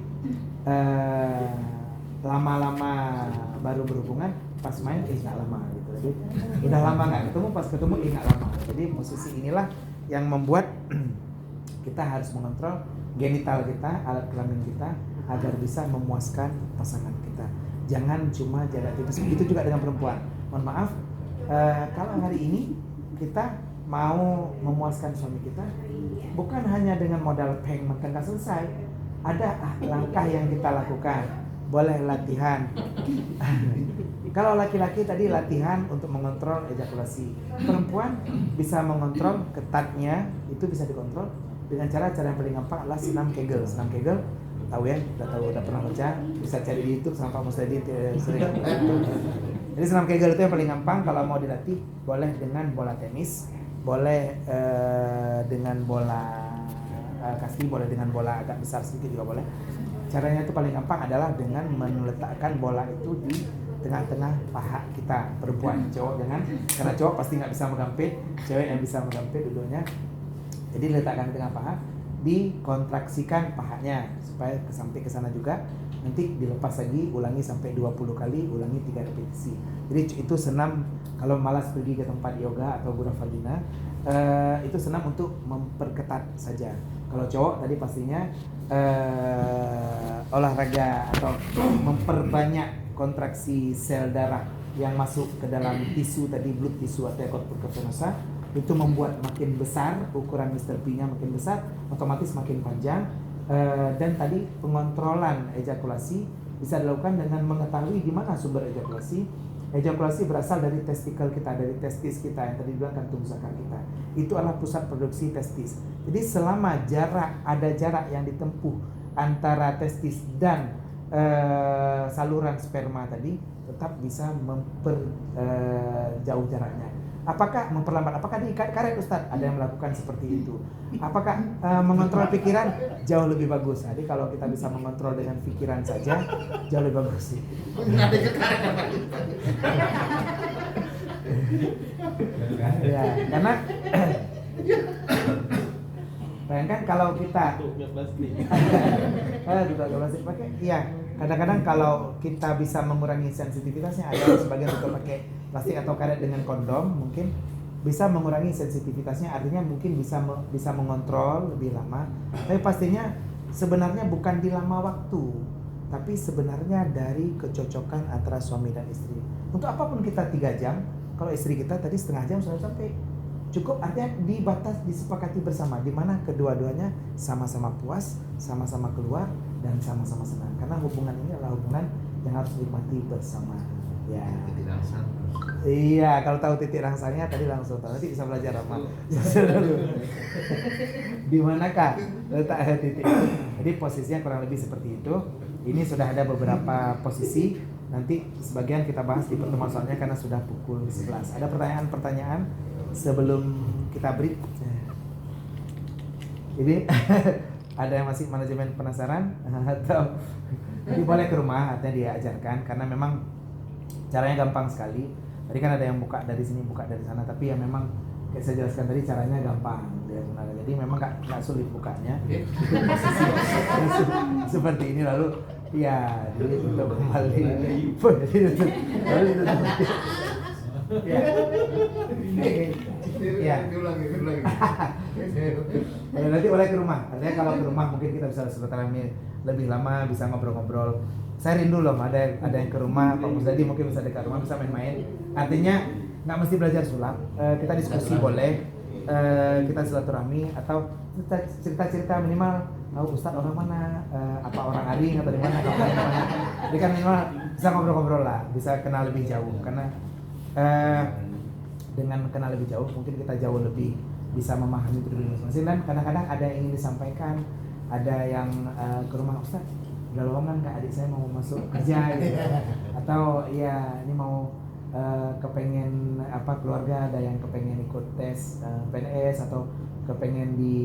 lama-lama baru berhubungan, pas main nggak lama gitu. Jadi udah lama nggak ketemu, pas ketemu nggak lama. Jadi posisi inilah yang membuat kita harus mengontrol genital kita, alat kelamin kita agar bisa memuaskan pasangan kita. Jangan cuma jarak tipis. Begitu juga dengan perempuan. Mohon maaf, kalau hari ini kita mau memuaskan suami kita, bukan hanya dengan modal peng makan nggak selesai. Ada langkah yang kita lakukan. Boleh latihan. Kalau laki-laki tadi latihan untuk mengontrol ejakulasi. Perempuan bisa mengontrol ketatnya, itu bisa dikontrol dengan cara yang paling gampang adalah senam Kegel. Senam Kegel tahu ya, udah pernah baca, bisa cari di YouTube sama Pak Musadi sering. Jadi senam Kegel itu yang paling gampang. Kalau mau dilatih boleh dengan bola tenis, boleh dengan bola kasti, boleh dengan bola agak besar sedikit juga boleh. Caranya itu paling gampang adalah dengan meletakkan bola itu di tengah-tengah paha kita, perempuan. Cowok jangan, karena cowok pasti nggak bisa mengampit, cewek yang bisa mengampit dulunya. Jadi letakkan di tengah paha, dikontraksikan pahanya supaya sampai ke sana juga. Nanti dilepas lagi, ulangi sampai 20 kali, ulangi 3 repetisi. Jadi itu senam kalau malas pergi ke tempat yoga atau Gura Fardina, itu senam untuk memperketat saja. Kalau cowok tadi pastinya olahraga atau memperbanyak kontraksi sel darah yang masuk ke dalam tisu tadi, blood tissue atau corpus venosa. Itu membuat makin besar, ukuran Mr. P-nya makin besar, otomatis makin panjang. Dan tadi pengontrolan ejakulasi bisa dilakukan dengan mengetahui di mana sumber ejakulasi. Ejakulasi berasal dari testikel kita, dari testis kita yang tadi bilang kantung pusaka kita. Itu adalah pusat produksi testis. Jadi selama ada jarak yang ditempuh antara testis dan saluran sperma tadi, tetap bisa memperjauh jaraknya. Apakah memperlambat? Apakah diikat karet, Ustadz? Ada yang melakukan seperti itu. Apakah mengontrol pikiran? Jauh lebih bagus. Jadi kalau kita bisa mengontrol dengan pikiran saja, jauh lebih bagus sih. Ya, karena bayangkan kalau kita pakai, iya. Kadang-kadang kalau kita bisa mengurangi sensitivitasnya, ada sebagian juga pakai plastik atau karet dengan kondom, mungkin bisa mengurangi sensitivitasnya, artinya mungkin bisa mengontrol lebih lama. Tapi pastinya sebenarnya bukan di lama waktu, tapi sebenarnya dari kecocokan antara suami dan istri. Untuk apapun kita 3 jam, kalau istri kita tadi setengah jam sudah sampai. Cukup, artinya disepakati bersama, di mana kedua-duanya sama-sama puas, sama-sama keluar, dan sama-sama senang. Karena hubungan ini adalah hubungan yang harus dinikmati bersama. Ya. Titik rangsang. Iya, kalau tahu titik rangsangnya tadi langsung tahu. Nanti bisa belajar apa? Di manakah letak titik? Jadi posisinya kurang lebih seperti itu. Ini sudah ada beberapa posisi. nanti sebagian kita bahas di pertemuan soalnya karena sudah pukul 11. Ada pertanyaan-pertanyaan sebelum kita break? Jadi ada yang masih manajemen penasaran atau jadi boleh ke rumah, artinya diajarkan karena memang caranya gampang sekali. Tadi kan ada yang buka dari sini, buka dari sana, tapi ya memang kayak saya jelaskan tadi caranya gampang dia sebenarnya. Jadi memang nggak sulit bukanya. Seperti ini lalu ya jadi tutup kembali. Jadi tutup. Lalu ditutup. Ya. Ya. Diulangi. Nanti boleh ke rumah. Artinya kalau ke rumah mungkin kita bisa silaturahmi lebih lama, bisa ngobrol-ngobrol. Saya rindu loh, ada yang ke rumah Pak Musdadi, mungkin bisa dekat rumah, bisa main-main. Artinya nggak mesti belajar sulap, kita diskusi boleh, kita silaturahmi atau cerita-cerita minimal tahu Ustadz orang mana, apa orang Aring atau di mana, jadi kan minimal bisa ngobrol-ngobrol lah, bisa kenal lebih jauh karena dengan kenal lebih jauh mungkin kita jauh lebih bisa memahami pribadi masing-masing dan kadang-kadang ada yang ingin disampaikan, ada yang ke rumah Ustadz udah lowongan Kak, adik saya mau masuk kerja gitu atau ya ini mau kepengen apa keluarga ada yang kepengen ikut tes PNS atau kepengen di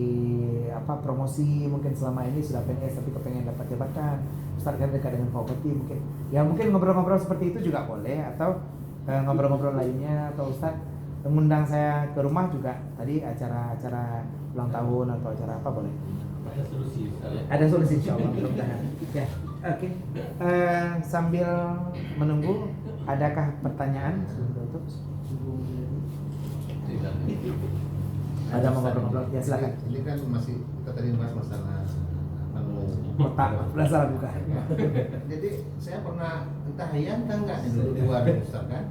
apa promosi mungkin selama ini sudah PNS tapi kepengen dapat jabatan Ustadz kan dekat dengan Pak Bupati mungkin ngobrol-ngobrol seperti itu juga boleh atau ngobrol-ngobrol lainnya atau Ustadz mengundang saya ke rumah juga tadi acara ulang tahun atau acara apa boleh. Ada solusi Ustaz ya? Ada solusi insyaallah mudah-mudahan. Ya, oke. Sambil menunggu, adakah pertanyaan sebelum tutup? Tidak. Ada mau ngobrol-ngobrol? Ya silakan. Ini kan masih kita tadi bahas masalah Kotak, salah buka. Jadi saya pernah entah hayanta enggak nih dulu luar Ustaz kan?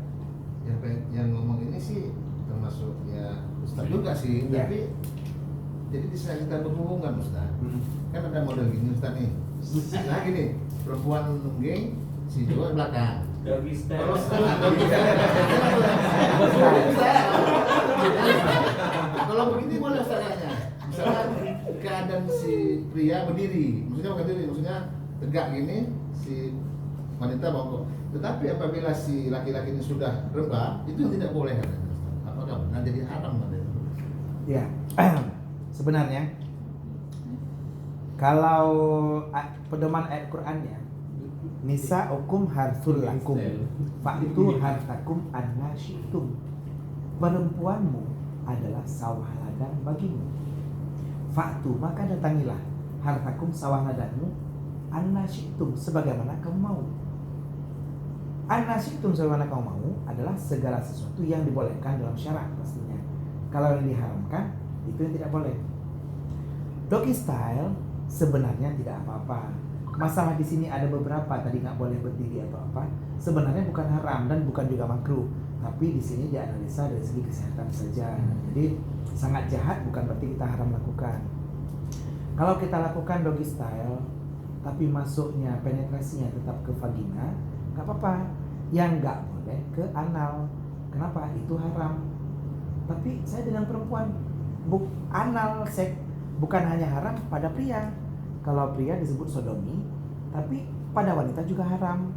Yang ngomong ini sih termasuk ya Ustaz juga sih, Ya. tapi jadi di saat kita berhubungan Ustaz, kan ada model gini Ustaz nih. Nah gini, perempuan geng, si cowok belakang. Doggy style. Kalau kalau begini boleh Ustaz kayaknya. Misalnya keadaan si pria berdiri, maksudnya bukan diri, maksudnya tegak gini, si wanita bongkok. Tetapi apabila si laki-laki ini sudah rebah, itu yang tidak boleh katanya Ustaz. Apakah benar jadi haram katanya? Ya. Sebenarnya kalau pedoman ayat Qur'annya nisa'ukum harthul lakum fa'tu harthakum anna syi'tum. Perempuanmu adalah sawah ladang bagimu. Fa'tu maka datangilah harthakum sawah ladangmu anna syi'tum sebagaimana kamu mau. Anna syi'tum sebagaimana kamu mau adalah segala sesuatu yang dibolehkan dalam syarak pastinya. Kalau yang diharamkan itu yang tidak boleh. Doggy style sebenarnya tidak apa-apa. Masalah di sini ada beberapa tadi nggak boleh berdiri atau apa. Sebenarnya bukan haram dan bukan juga makruh. Tapi di sini dianalisa dari segi kesehatan saja. Jadi sangat jahat bukan berarti kita haram lakukan. Kalau kita lakukan doggy style, tapi masuknya penetrasinya tetap ke vagina, nggak apa-apa. Yang nggak boleh ke anal. Kenapa? Itu haram. Tapi saya dengan perempuan anal seks bukan hanya haram pada pria. Kalau pria disebut sodomi, tapi pada wanita juga haram.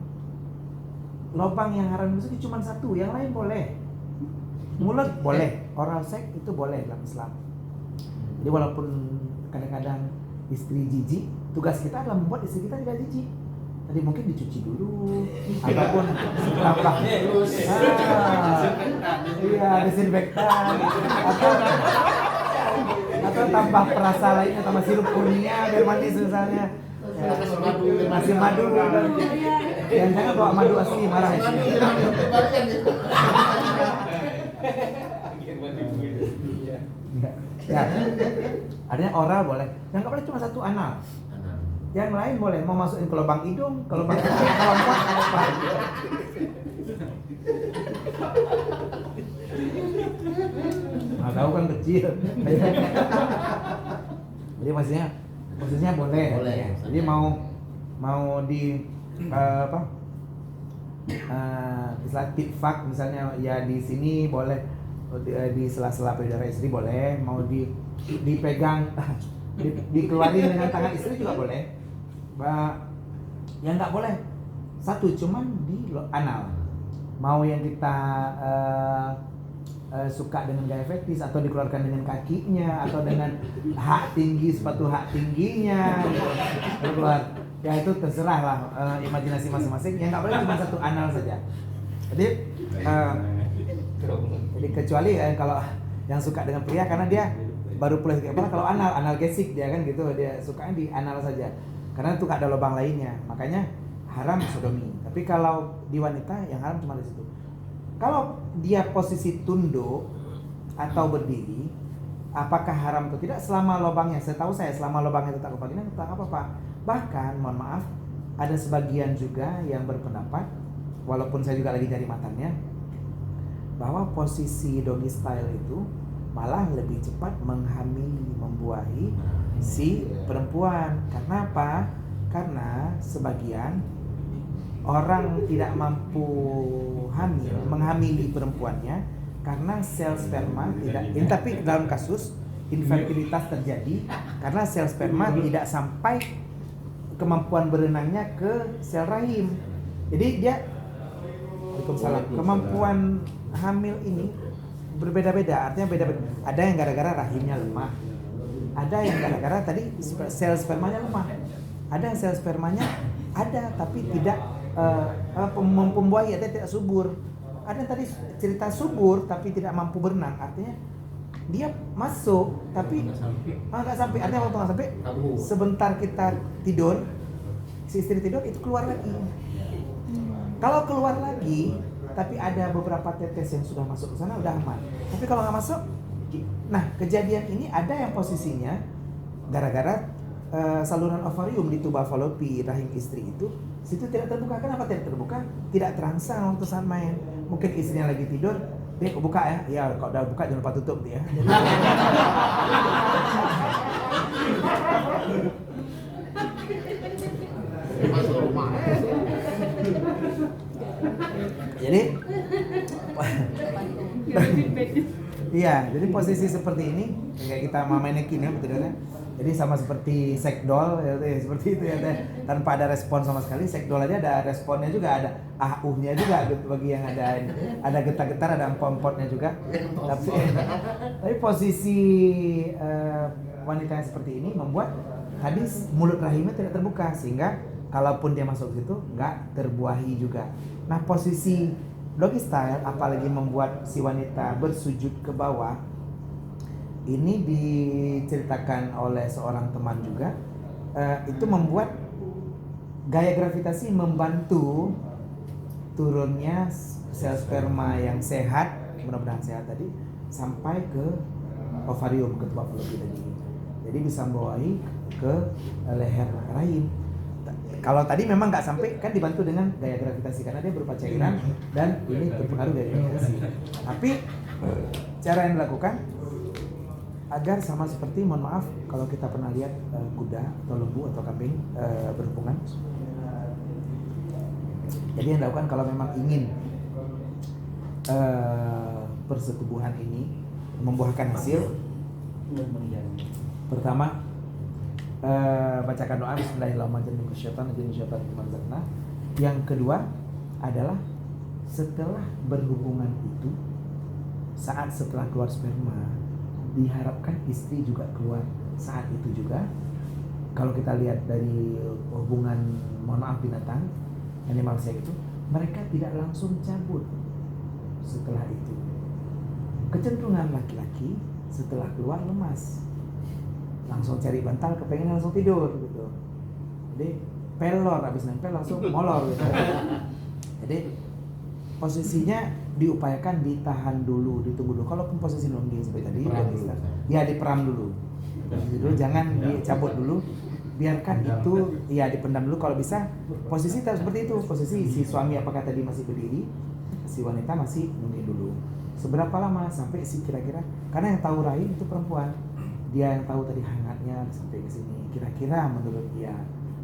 Lobang yang haram itu cuma satu, yang lain boleh. Mulut boleh, oral seks itu boleh dalam Islam. Jadi walaupun kadang-kadang istri jijik, tugas kita adalah membuat istri kita tidak jijik. Tadi mungkin dicuci dulu, ataupun tambah iya desinfektan, atau tambah perasa lainnya, tambah sirup kurnia biar mandi misalnya. Ya, masih madu dan jangan bawa madu asli marah ya. Ya, artinya oral boleh, yang nggak boleh cuma satu anal. Yang lain boleh, mau masukin ke lubang hidung, ke lubang hidung, ke lubang apa. Nggak tahu kan kecil. Jadi maksudnya boleh. Ya. Jadi mau di istilah tikfak misalnya ya di sini boleh, di sela-sela payudara istri boleh, mau dipegang dikeluarin dengan tangan istri juga boleh. Yang nggak boleh satu cuman di anal. Mau yang kita suka dengan gaya fetis atau dikeluarkan dengan kakinya atau dengan hak tinggi, sepatu hak tingginya gitu. Keluar ya itu terserah lah, imajinasi masing-masing. Yang nggak boleh cuma satu anal saja. Jadi kecuali kalau yang suka dengan pria karena dia baru pulas kepala, kalau analgesik dia kan gitu, dia sukanya di anal saja karena itu nggak ada lubang lainnya, makanya haram sodomi. Tapi kalau di wanita yang haram cuma di situ. Kalau dia posisi tunduk atau berdiri, apakah haram atau tidak? Selama lubangnya, setahu saya selama lubangnya tetap ke vagina tetap apa-apa. Bahkan, mohon maaf, ada sebagian juga yang berpendapat, walaupun saya juga lagi cari matanya, bahwa posisi doggy style itu malah lebih cepat menghamili, membuahi si perempuan. Karena apa? Karena sebagian orang tidak mampu menghamili perempuannya karena sel sperma tidak. Ini tapi dalam kasus infertilitas terjadi karena sel sperma tidak sampai kemampuan berenangnya ke sel rahim. Jadi dia, Waalaikumsalam, kemampuan hamil ini berbeda-beda, artinya beda-beda. Ada yang gara-gara rahimnya lemah, ada yang gara-gara tadi sel spermanya lemah, ada yang sel spermanya ada tapi tidak membuahi, artinya tidak subur. Ada yang tadi cerita subur tapi tidak mampu berenang, artinya dia masuk tapi nggak sampai, artinya waktu nggak sampai sebentar kita tidur, si istri tidur itu keluar lagi. Kalau keluar lagi tapi ada beberapa tetes yang sudah masuk ke sana udah aman. Tapi kalau nggak masuk, nah kejadian ini ada yang posisinya gara-gara saluran ovarium di tuba falopi rahim istri itu situ tidak terbuka. Kenapa tidak terbuka? Tidak terangsang waktu saat main. Mungkin istrinya lagi tidur, dia buka ya. Ya kalau udah buka jangan lupa tutup dia. Jadi iya, jadi posisi seperti ini kayak kita manekin ya betulnya. Jadi sama seperti sekdol ya, seperti itu ya, tanpa ada respon sama sekali. Sekdol aja ada responnya juga, ada ah-uhnya juga bagi yang ada getar-getar, ada empot-empotnya juga. Tapi posisi wanita yang seperti ini membuat hadis mulut rahimnya tidak terbuka, sehingga kalaupun dia masuk ke situ nggak terbuahi juga. Nah, posisi doggy style apalagi membuat si wanita bersujud ke bawah, ini diceritakan oleh seorang teman juga, itu membuat gaya gravitasi membantu turunnya sel sperma yang sehat, mudah-mudahan sehat tadi, sampai ke ovarium, ke tuba falopi tadi. Jadi bisa membawahi ke leher rahim. Kalau tadi memang nggak sampai, kan dibantu dengan gaya gravitasi karena dia berupa cairan dan ini berpengaruh gaya gravitasi. Tapi cara yang dilakukan agar sama seperti, mohon maaf kalau kita pernah lihat kuda atau lembu atau kambing berhubungan. Jadi yang dilakukan kalau memang ingin persetubuhan ini membuahkan hasil, pertama bacakan doa Bismillahirrahmanirrahim. Yang kedua adalah setelah berhubungan itu, saat setelah keluar sperma, diharapkan istri juga keluar saat itu juga. Kalau kita lihat dari hubungan, mohon maaf, binatang animal sex itu, mereka tidak langsung cabut setelah itu. Kecenderungan laki-laki setelah keluar lemas, langsung cari bantal, kepengen langsung tidur gitu. Jadi pelor, habis nempel langsung molor gitu. Jadi posisinya diupayakan ditahan dulu, ditunggu dulu. Kalaupun posisi nungging seperti tadi, ya diperam dulu. Dulu jangan dicabut dulu, biarkan itu ya dipendam dulu. Kalau bisa posisi tetap seperti itu. Posisi si suami apakah tadi masih berdiri, si wanita masih nungging dulu. Seberapa lama sampai si kira-kira, karena yang tahu rahim itu perempuan. Dia yang tahu tadi hangatnya sampai ke sini. Kira-kira menurut dia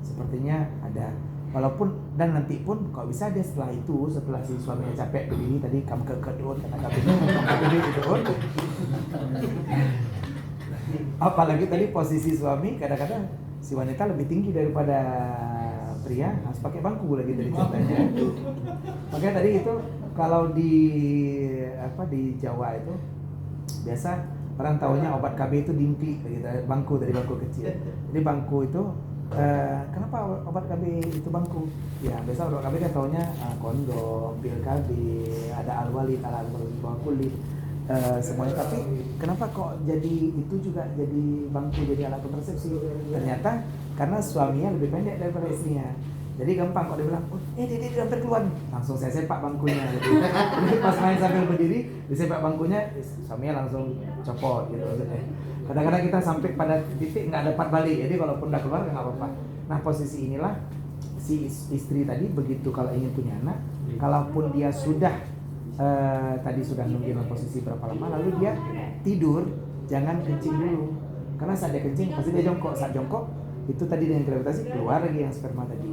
sepertinya ada. Walaupun dan nanti pun kalau bisa dia setelah itu, setelah si suaminya capek berdiri tadi, kamu kedut kata berdiri itu. Apalagi tadi posisi suami kadang-kadang si wanita lebih tinggi daripada pria harus pakai bangku lagi dari ceritanya. Makanya tadi itu kalau di Jawa itu biasa orang tahunya obat KB itu dimpi gitu, bangku dari bangku kecil. Jadi bangku itu kenapa obat KB itu bangku? Ya biasa obat KB kan tahunya kondom, pil KB, ada alwalid, bawah kulit. Semuanya, tapi kenapa kok jadi itu juga jadi bangku, jadi alat kontrasepsi? Ternyata karena suaminya lebih pendek daripada istrinya. Jadi gampang kalau dia bilang, dia hampir keluar, langsung saya sepak bangkunya. Jadi pas main sambil berdiri, disepak bangkunya, suaminya langsung copot gitu. Kadang-kadang kita sampai pada titik nggak dapat balik, jadi kalaupun udah keluar nggak apa-apa. Nah posisi inilah si istri tadi begitu kalau ingin punya anak, kalaupun dia sudah tadi sudah nungguin posisi berapa lama, lalu dia tidur, jangan kencing dulu, karena saat dia kencing pasti dia jongkok, saat jongkok itu tadi dengan gravitasi keluar lagi yang sperma tadi,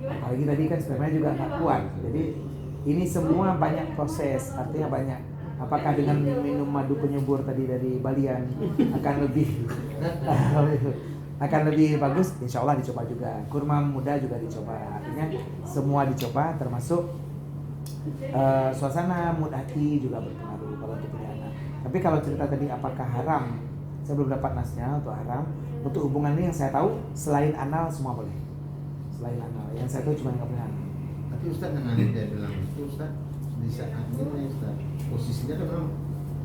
apalagi tadi kan spermanya juga nggak kuat, jadi ini semua banyak proses, artinya banyak. Apakah dengan minum madu penyubur tadi dari Balian akan lebih bagus? Insya Allah dicoba juga. Kurma muda juga dicoba, artinya semua dicoba termasuk suasana mood hati juga berpengaruh kalau untuk punya anak. Tapi kalau cerita tadi apakah haram, saya belum dapat nasnya untuk haram. Untuk hubungan ini yang saya tahu selain anal semua boleh. Selain anal, yang saya tahu cuma nggak punya anak. Tapi Ustaz yang dia bilang itu Ustaz di saat ini Ustaz posisinya kan memang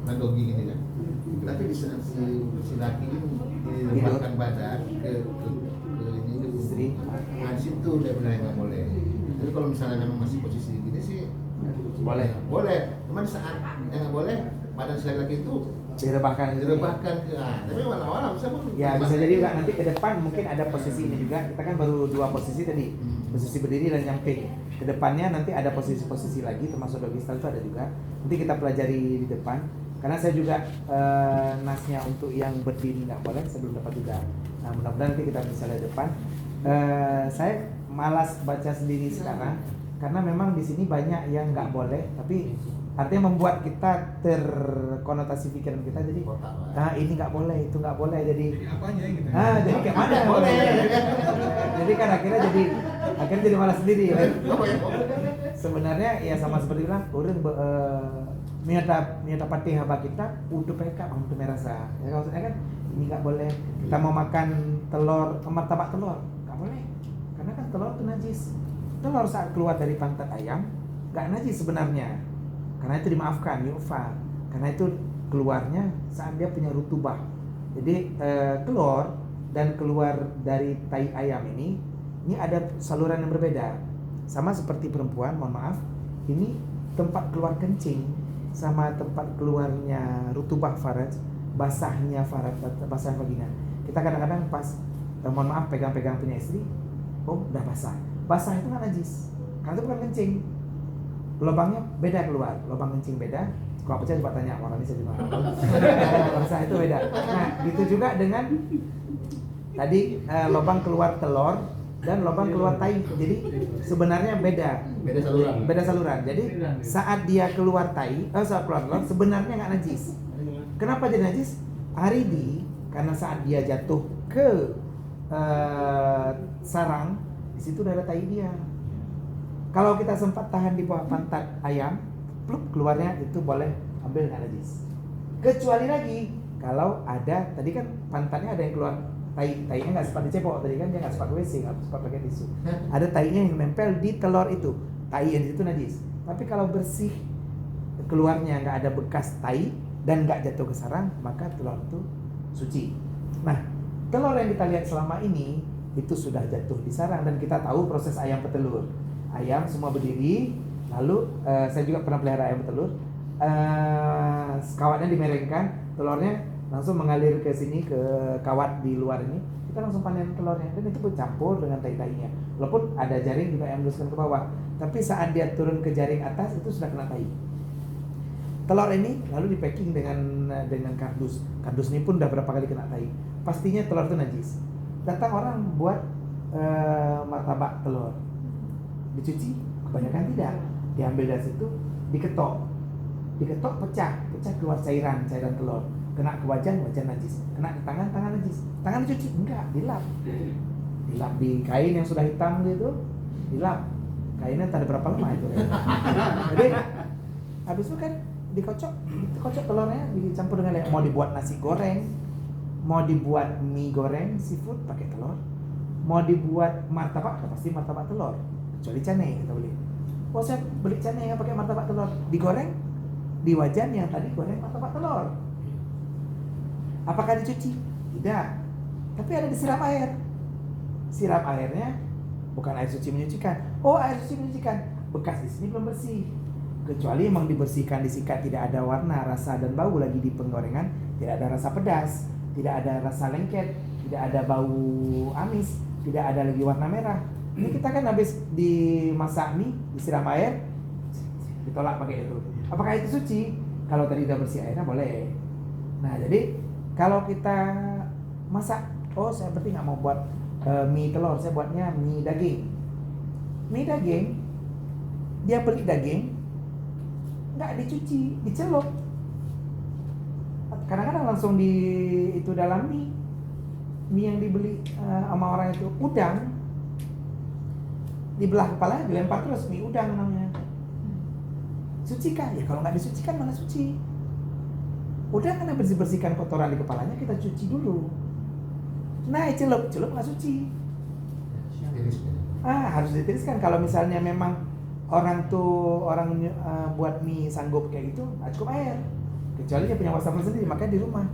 nadogi gini kan. Tapi di saat si laki ini dilebihkan badan ke ini ke Istri. Nah di situ dia bilang nggak boleh. Jadi kalau misalnya memang masih posisi gini sih Boleh. Cuman saat yang nggak boleh badan si laki itu Direbahkan ke tapi awal-awal bisa ya bisa jadi juga nanti ke depan mungkin ada posisi ini juga. Kita kan baru 2 posisi tadi, posisi berdiri dan nyamping. Ke depannya nanti ada posisi-posisi lagi termasuk doggy style itu ada juga. Nanti kita pelajari di depan. Karena saya juga nasnya untuk yang berdiri nggak boleh, saya belum dapat juga. Nah mudah-mudahan nanti kita bisa lihat depan. Saya malas baca sendiri sekarang karena memang di sini banyak yang nggak boleh, tapi artinya membuat kita terkonotasi pikiran kita jadi ini nggak boleh, itu nggak boleh, jadi Apanya gitu? jadi kayak mana boleh? Jadi kan akhirnya jadi malas sendiri. Kan? Sebenarnya ya sama seperti bilang, urang niata patih haba kita udah peka untuk merasa. Ya maksudnya kan ini nggak boleh. Kita mau makan telur, martabak telur nggak boleh, karena kan telur itu najis. Telur saat keluar dari pantat ayam nggak najis sebenarnya. Karena itu dimaafkan, yu'fa. Karena itu keluarnya saat dia punya rutubah. Jadi telur dan keluar dari tai ayam ini ada saluran yang berbeda. Sama seperti perempuan, mohon maaf, ini tempat keluar kencing sama tempat keluarnya rutubah faraj, basahnya faraj, basah vagina. Kita kadang-kadang pas, mohon maaf, pegang-pegang punya istri, udah basah. Basah itu nggak najis, karena itu bukan kencing. Lubangnya beda keluar, lubang kencing beda. Kalau percaya coba tanya orang ini saya juga nggak tahu. Basah itu beda. Nah, gitu juga dengan tadi lubang keluar telur dan lubang keluar tai. Jadi sebenarnya beda saluran. Jadi saat dia keluar tai, saat keluar telur sebenarnya nggak najis. Kenapa jadi najis? Aridi karena saat dia jatuh ke sarang, di situ udah ada tai dia. Kalau kita sempat tahan di bawah pantat ayam, pluk keluarnya itu boleh ambil nggak najis. Kecuali lagi kalau ada tadi kan pantatnya ada yang keluar tainya nggak sempat dicepok tadi kan, dia nggak sempat WC, nggak sempat pakai tisu. Ada tainya yang nempel di telur itu, tai yang itu najis. Tapi kalau bersih keluarnya nggak ada bekas tai dan nggak jatuh ke sarang, maka telur itu suci. Nah, telur yang kita lihat selama ini itu sudah jatuh di sarang dan kita tahu proses ayam petelur. Ayam semua berdiri, lalu saya juga pernah pelihara ayam petelur. Kawatnya dimerengkan, telurnya langsung mengalir ke sini ke kawat di luar ini. Kita langsung panen telurnya dan itu bercampur dengan tai-tainya. Walaupun ada jaring juga yang meneruskan ke bawah, tapi saat dia turun ke jaring atas itu sudah kena tai. Telur ini lalu di packing dengan kardus. Kardus ini pun udah berapa kali kena tai. Pastinya telur itu najis. Datang orang buat martabak telur, dicuci, kebanyakan tidak, diambil dari situ, diketok pecah keluar cairan telur, kena ke wajah najis, kena ke tangan najis, tangan dicuci enggak, dilap di kain yang sudah hitam gitu, dilap. Kainnya tak ada berapa lama itu. Jadi habis itu kan dikocok telurnya, dicampur dengan mau dibuat nasi goreng, mau dibuat mie goreng seafood pakai telur, mau dibuat martabak pasti martabak telur, kecuali cane kita beli. Oh saya beli cane yang pakai martabak telur, digoreng di wajan yang tadi goreng martabak telur. Apakah dicuci? Tidak. Tapi ada disiram air. Siram airnya bukan air suci menyucikan. Oh air suci menyucikan. Bekas di sini belum bersih. Kecuali emang dibersihkan, disikat, tidak ada warna, rasa dan bau lagi di penggorengan, tidak ada rasa pedas, tidak ada rasa lengket, tidak ada bau amis, tidak ada lagi warna merah. Ini kita kan habis dimasak mie, disiram air, ditolak pakai itu. Apakah itu suci? Kalau tadi udah bersih airnya boleh. Nah jadi kalau kita masak, oh saya berarti nggak mau buat mie telur, saya buatnya mie daging. Mie daging, dia beli daging, nggak dicuci, dicelup. Kadang-kadang langsung di itu dalam mie yang dibeli sama orang itu udang, dibelah kepalanya, dilempar terus mie udang namanya. Suci kan? Ya kalau nggak disucikan mana suci? Udang kan bersihkan kotoran di kepalanya, kita cuci dulu. Nah celup nggak suci. Harus ditiriskan. Kalau misalnya memang orang buat mie sanggup kayak gitu, nggak cukup air. Kecuali dia punya wastafel sendiri, makanya di rumah.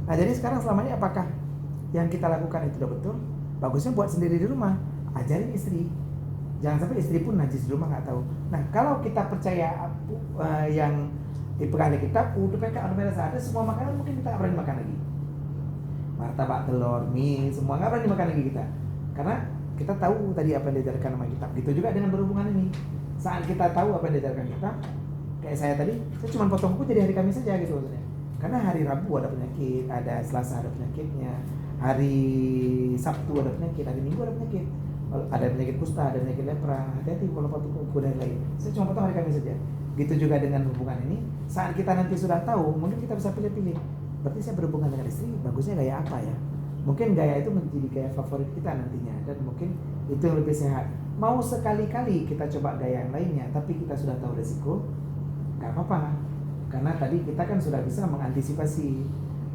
Nah jadi sekarang selama ini apakah yang kita lakukan itu udah betul? Bagusnya buat sendiri di rumah. Ajarin istri. Jangan sampai istri pun najis di rumah nggak tahu. Nah kalau kita percaya yang dipegang di kitab, UPK ada semua makanan mungkin kita nggak berani makan lagi. Martabak, telur, mie, semua nggak berani makan lagi kita. Karena kita tahu tadi apa yang diajarkan sama kitab. Gitu juga dengan berhubungan ini. Saat kita tahu apa yang diajarkan kitab, kayak saya tadi, saya cuma potong kuku jadi hari Kamis saja gitu maksudnya. Karena hari Rabu ada penyakit, ada Selasa ada penyakitnya, hari Sabtu ada penyakit, hari Minggu ada penyakit. Ada penyakit kusta, ada penyakit lepra. Hati-hati kalau potong kuku dan lain. Saya cuma potong hari Kamis saja. Gitu juga dengan hubungan ini. Saat kita nanti sudah tahu, mungkin kita bisa pilih-pilih. Berarti saya berhubungan dengan istri, bagusnya gaya apa ya? Mungkin gaya itu menjadi gaya favorit kita nantinya, dan mungkin itu yang lebih sehat. Mau sekali-kali kita coba gaya yang lainnya, tapi kita sudah tahu resiko, nggak apa-apa. Karena tadi kita kan sudah bisa mengantisipasi.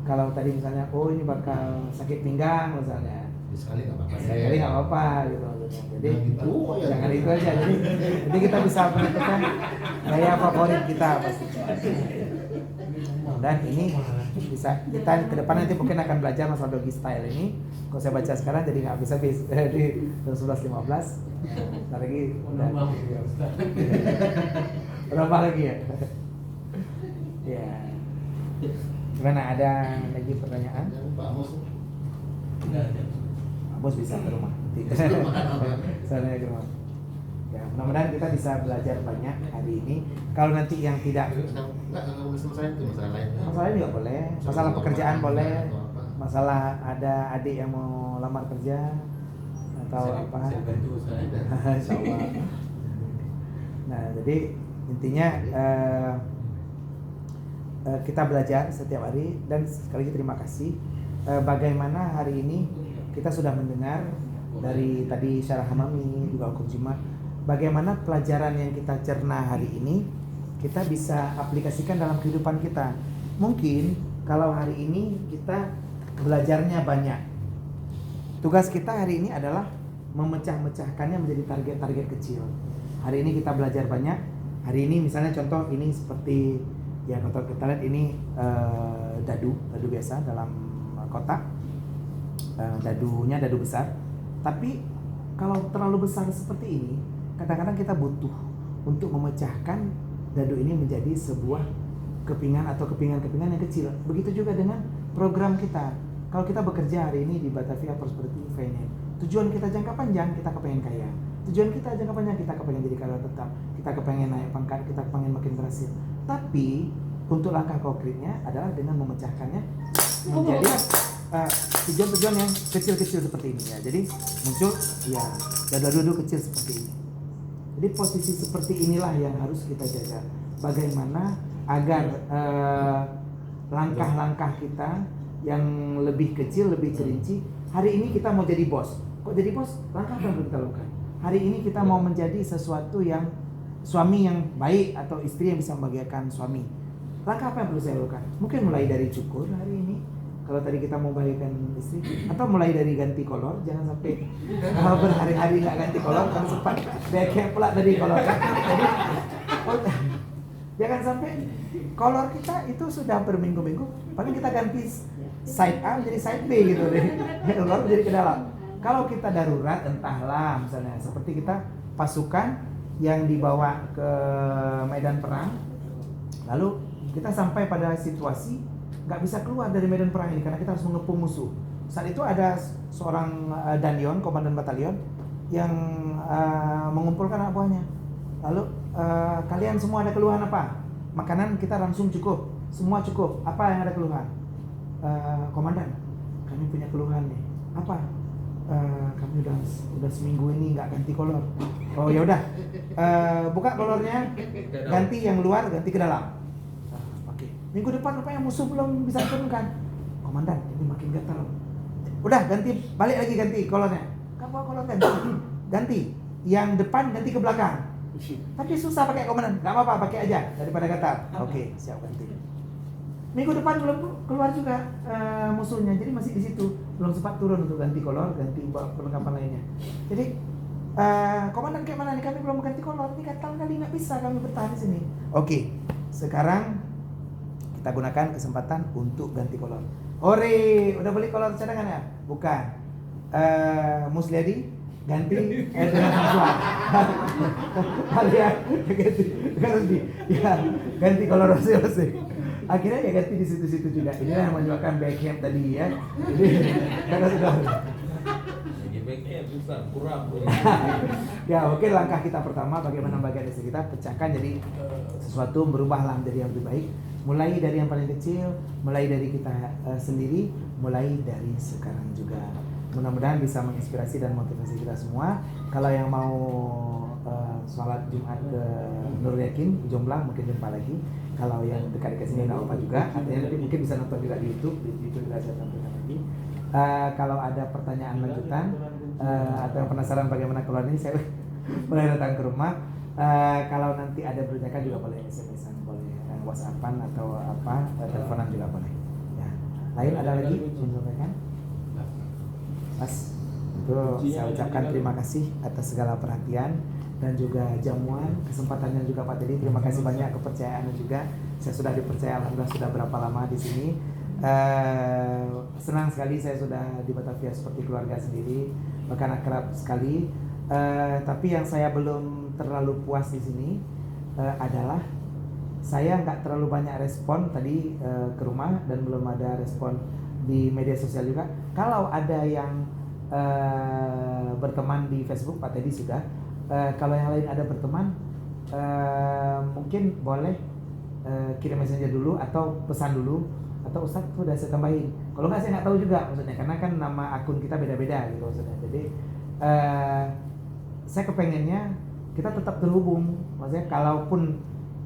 Kalau tadi misalnya, oh ini bakal sakit pinggang misalnya, Sekali nggak apa-apa. sekali nggak apa-apa gitu. Jadi Jangan gitu, ya. jangan itu aja. Jadi kita bisa menentukan gaya favorit kita pasti. Dan ini bisa kita ke depan nanti mungkin akan belajar masalah doggy style ini. Kalau saya baca sekarang jadi nggak bisa di 11.15. Ntar lagi udah berapa lagi ya? Ya. Gimana, ada lagi pertanyaan? Pak Amos. Bos bisa ke rumah. Saya ke rumah. Ya, mudah-mudahan kita bisa belajar banyak hari ini. Kalau nanti yang tidak Enggak masalah itu, masalah lain. masalah juga boleh, masalah pekerjaan boleh, masalah ada adik yang mau lamar kerja atau apa. Saya bantu saya. Insyaallah. Nah, jadi intinya kita belajar setiap hari, dan sekali lagi terima kasih. Bagaimana hari ini kita sudah mendengar dari tadi Syarah Hamami juga hukum jimat, bagaimana pelajaran yang kita cerna hari ini kita bisa aplikasikan dalam kehidupan kita. Mungkin kalau hari ini kita belajarnya banyak, tugas kita hari ini adalah memecah-mecahkannya menjadi target-target kecil. Hari ini kita belajar banyak. Hari ini misalnya contoh ini seperti ya, kalau kita lihat ini dadu biasa dalam kotak. Dadunya dadu besar. Tapi kalau terlalu besar seperti ini, kadang-kadang kita butuh untuk memecahkan dadu ini menjadi sebuah kepingan atau kepingan-kepingan yang kecil. Begitu juga dengan program kita. Kalau kita bekerja hari ini di Batavia Prosperity Finance, tujuan kita jangka panjang, kita kepengen kaya. Tujuan kita jangka panjang, kita kepengen jadi karyawan tetap, kita kepengen naik pangkat, kita kepengen makin berhasil. Tapi untuk langkah konkretnya adalah dengan memecahkannya menjadi tujuan-tujuan yang kecil-kecil seperti ini ya. Jadi muncul ya dadu-dadu kecil seperti ini. Jadi posisi seperti inilah yang harus kita jaga. Bagaimana agar langkah-langkah kita yang lebih kecil, lebih kerinci. Hari ini kita mau jadi bos. Kok jadi bos? Langkah apa yang kita lakukan? hari ini kita mau menjadi sesuatu yang suami yang baik atau istri yang bisa membahagiakan suami. Langkah apa yang perlu saya lakukan? Mungkin mulai dari cukur hari ini. Kalau tadi kita mau bahagiakan istri, atau mulai dari ganti kolor, jangan sampai berhari-hari nggak ganti kolor, kan sempat kayak pula tadi kolor kan. Jadi jangan sampai kolor kita itu sudah berminggu-minggu, paling kita ganti side A menjadi side B gitu deh, kolor menjadi ke dalam. Kalau kita darurat, entahlah misalnya seperti kita pasukan yang dibawa ke medan perang, lalu kita sampai pada situasi nggak bisa keluar dari medan perang ini karena kita harus mengepung musuh. Saat itu ada seorang Danyon, komandan batalion yang mengumpulkan anak buahnya. Lalu kalian semua ada keluhan apa? Makanan kita langsung cukup, semua cukup. Apa yang ada keluhan? Komandan, kami punya keluhan nih. Apa? Kami udah seminggu ini nggak ganti kolor. Oh ya udah, buka kolornya, ganti yang luar, ganti ke dalam. Minggu depan rupanya musuh belum bisa turunkan. Komandan, ini makin gatal. Udah ganti, balik lagi ganti kolornya. Kamu kolor ganti. Yang depan ganti ke belakang. Tapi susah pakai komandan. Gak apa-apa, pakai aja daripada gatal. Oke, siap ganti. Minggu depan belum keluar juga musuhnya, jadi masih di situ. Belum sempat turun untuk ganti kolor, ganti perlengkapan lainnya. Jadi komandan kayak mana nih? Kami belum ganti kolor. Ini gatal kali, nggak bisa kami bertahan di sini. Oke, sekarang kita gunakan kesempatan untuk ganti kolor. Ore, udah beli kolor cadangan ya? Bukan. Musliadi ganti dengan visual. Kalian ganti, ya ganti kolor masing-masing. Akhirnya ya ganti di situ-situ juga. Inilah yang menyebabkan Beckham tadi ya. Jadi karena sudah. Ya mungkin langkah kita pertama bagaimana bagian istri kita pecahkan jadi sesuatu berubahlah menjadi yang lebih baik. Mulai dari yang paling kecil, mulai dari kita sendiri, mulai dari sekarang juga. Mudah-mudahan bisa menginspirasi dan motivasi kita semua. Kalau yang mau sholat Jumat ke Nurul Yakin, Jomblang mungkin jumpa lagi. Kalau yang dekat-dekat sini nggak apa juga, artinya nanti mungkin bisa nonton juga di YouTube, di YouTube juga saya tampilkan lagi. Kalau ada pertanyaan lanjutan atau yang penasaran bagaimana keluar ini, saya boleh datang ke rumah. Kalau nanti ada bertanyakan juga boleh SMS-an, boleh WhatsApp-an atau apa, teleponan juga boleh. Ya. Lain ada lagi yang disampaikan? Mas, itu saya ucapkan terima kasih atas segala perhatian dan juga jamuan, kesempatannya juga Pak Teddy. Terima kasih banyak kepercayaannya juga. Saya sudah dipercaya alhamdulillah sudah berapa lama di sini. Senang sekali saya sudah di Batavia seperti keluarga sendiri, bahkan akrab sekali. Tapi yang saya belum terlalu puas di sini adalah saya nggak terlalu banyak respon tadi ke rumah dan belum ada respon di media sosial juga. Kalau ada yang berteman di Facebook, Pak Teddy sudah. Kalau yang lain ada berteman, mungkin boleh kirim messenger dulu atau pesan dulu. Atau Ustadz tuh udah saya tambahin. Kalau nggak saya nggak tahu juga maksudnya, karena kan nama akun kita beda-beda gitu maksudnya. Jadi saya kepengennya kita tetap terhubung. Maksudnya kalaupun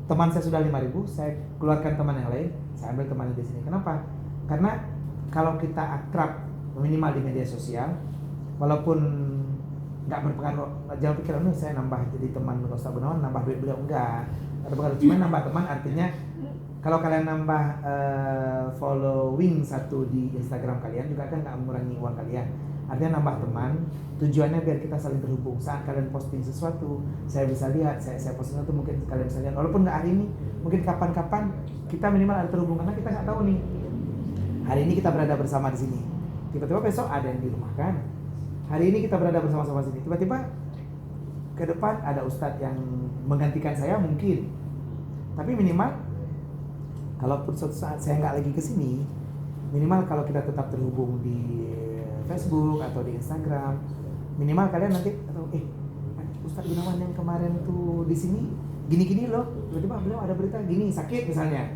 teman saya sudah 5.000, saya keluarkan teman yang lain, saya ambil teman yang di sini. Kenapa? Karena kalau kita akrab minimal di media sosial, walaupun nggak berpengaruh, jangan pikir saya nambah jadi teman Ustaz Gunawan, nambah duit beliau, enggak. Ada berpengaruh, cuma nambah teman artinya kalau kalian nambah following satu di Instagram kalian juga kan nggak mengurangi uang kalian. Artinya nambah teman, tujuannya biar kita saling terhubung. Saat kalian posting sesuatu, saya bisa lihat, saya posting itu mungkin kalian bisa lihat. Walaupun nggak hari ini, mungkin kapan-kapan kita minimal ada terhubung karena kita nggak tahu nih. Hari ini kita berada bersama di sini. Tiba-tiba besok ada yang dirumahkan. Hari ini kita berada bersama-sama di sini. Tiba-tiba ke depan ada ustadz yang menggantikan saya mungkin. Tapi minimal kalaupun suatu saat saya nggak lagi ke sini, minimal kalau kita tetap terhubung di Facebook atau di Instagram, minimal kalian nanti atau Ustadz Gunawan yang kemarin tuh di sini gini-gini loh, tiba-tiba beliau ada berita gini sakit misalnya,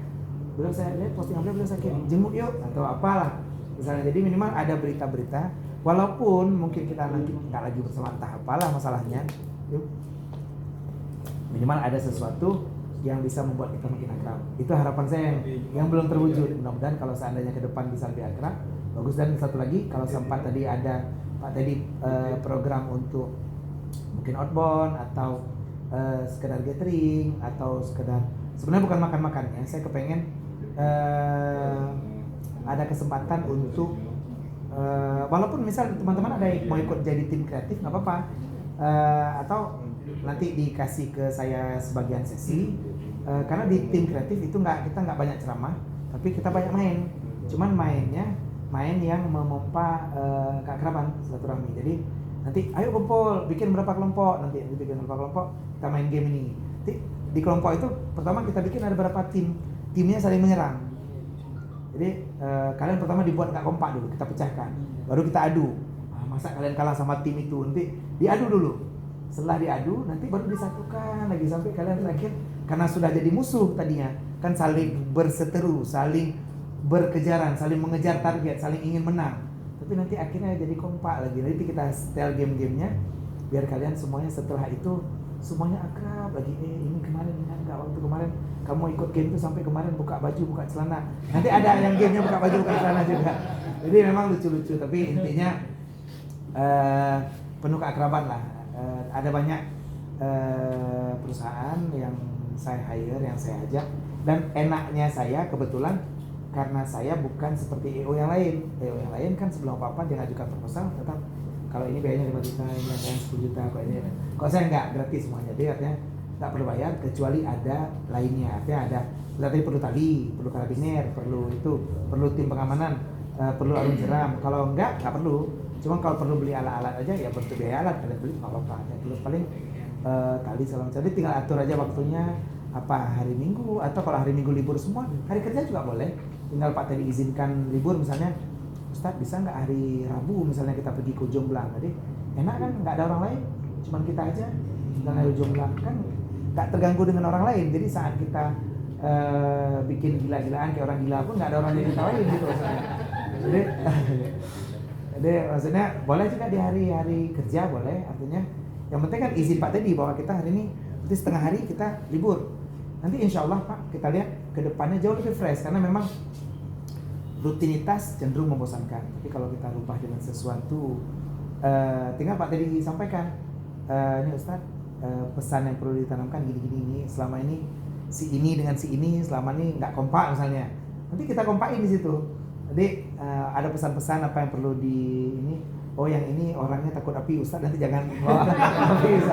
beliau saya lihat postingan beliau sakit, jenguk yuk atau apalah misalnya. Jadi minimal ada berita-berita, walaupun mungkin kita nanti nggak lagi bersama entah apalah masalahnya, yuk minimal ada sesuatu yang bisa membuat kita makin akrab. Itu harapan saya yang belum terwujud. Mudah-mudahan kalau seandainya ke depan bisa lebih akrab, bagus. Dan satu lagi, kalau sempat tadi ada Pak Teddy program untuk mungkin outbound atau sekedar gathering atau sekedar sebenarnya bukan makan-makan ya. Saya kepengen ada kesempatan untuk walaupun misal teman-teman ada yang mau ikut jadi tim kreatif nggak apa-apa, atau nanti dikasih ke saya sebagian sesi, karena di tim kreatif itu kita nggak banyak ceramah tapi kita banyak main, cuman main yang memompa keakraban silaturahmi. Jadi nanti ayo kumpul bikin berapa kelompok, nanti bikin berapa kelompok kita main game ini. Nanti di kelompok itu pertama kita bikin ada berapa timnya saling menyerang. Jadi kalian pertama dibuat nggak kompak dulu, kita pecahkan, baru kita adu. Masa kalian kalah sama tim itu, nanti diadu dulu. Setelah diadu, nanti baru disatukan lagi sampai kalian terakhir, karena sudah jadi musuh tadinya, kan saling berseteru, saling berkejaran, saling mengejar target, saling ingin menang. Tapi nanti akhirnya jadi kompak lagi. Nanti kita setel game-gamenya, biar kalian semuanya setelah itu semuanya akrab lagi. Ini kemarin ingat nggak waktu kemarin kamu ikut game itu sampai kemarin buka baju buka celana. Nanti ada yang gamenya buka baju buka celana juga. Jadi memang lucu-lucu, tapi intinya penuh keakraban lah. Ada banyak perusahaan yang saya hire, yang saya ajak, dan enaknya saya kebetulan karena saya bukan seperti EO yang lain. EO yang lain kan sebelum apa-apa dia ngajukan proposal tetap kalau ini biayanya 5 juta, ini yang 10 juta, kalau saya enggak, gratis semuanya. Dia artinya tak perlu bayar kecuali ada lainnya. Artinya ada, berarti perlu tali, perlu karabiner, perlu tim pengamanan, perlu alarm jeram. Kalau enggak perlu. Cuma kalau perlu beli alat-alat aja ya bentuk biaya alat, kalian beli nggak apa-apa. Yang perlu paling tali segala macam. Jadi tinggal atur aja waktunya apa hari Minggu, atau kalau hari Minggu libur semua, hari kerja juga boleh. Tinggal Pak tadi izinkan libur, misalnya Ustadz bisa nggak hari Rabu misalnya kita pergi ke Jomblang. Jadi enak kan, nggak ada orang lain, cuman kita aja. Dan hari Jomblang kan nggak terganggu dengan orang lain. Jadi saat kita bikin gila-gilaan kayak orang gila pun nggak ada orang yang ditawain gitu maksudnya. Jadi maksudnya boleh juga di hari-hari kerja boleh. Artinya yang penting kan izin Pak tadi bahwa kita hari ini nanti setengah hari kita libur. Nanti insya Allah Pak kita lihat ke depannya jauh lebih fresh, karena memang rutinitas cenderung membosankan. Tapi kalau kita rubah dengan sesuatu, tinggal Pak tadi sampaikan, ini Ustadz, pesan yang perlu ditanamkan gini-gini ini. Selama ini si ini dengan si ini selama ini nggak kompak misalnya. Nanti kita kompakin di situ. Jadi ada pesan-pesan apa yang perlu di ini. Oh yang ini orangnya takut api Ustadz, nanti jangan bawa api Ustadz.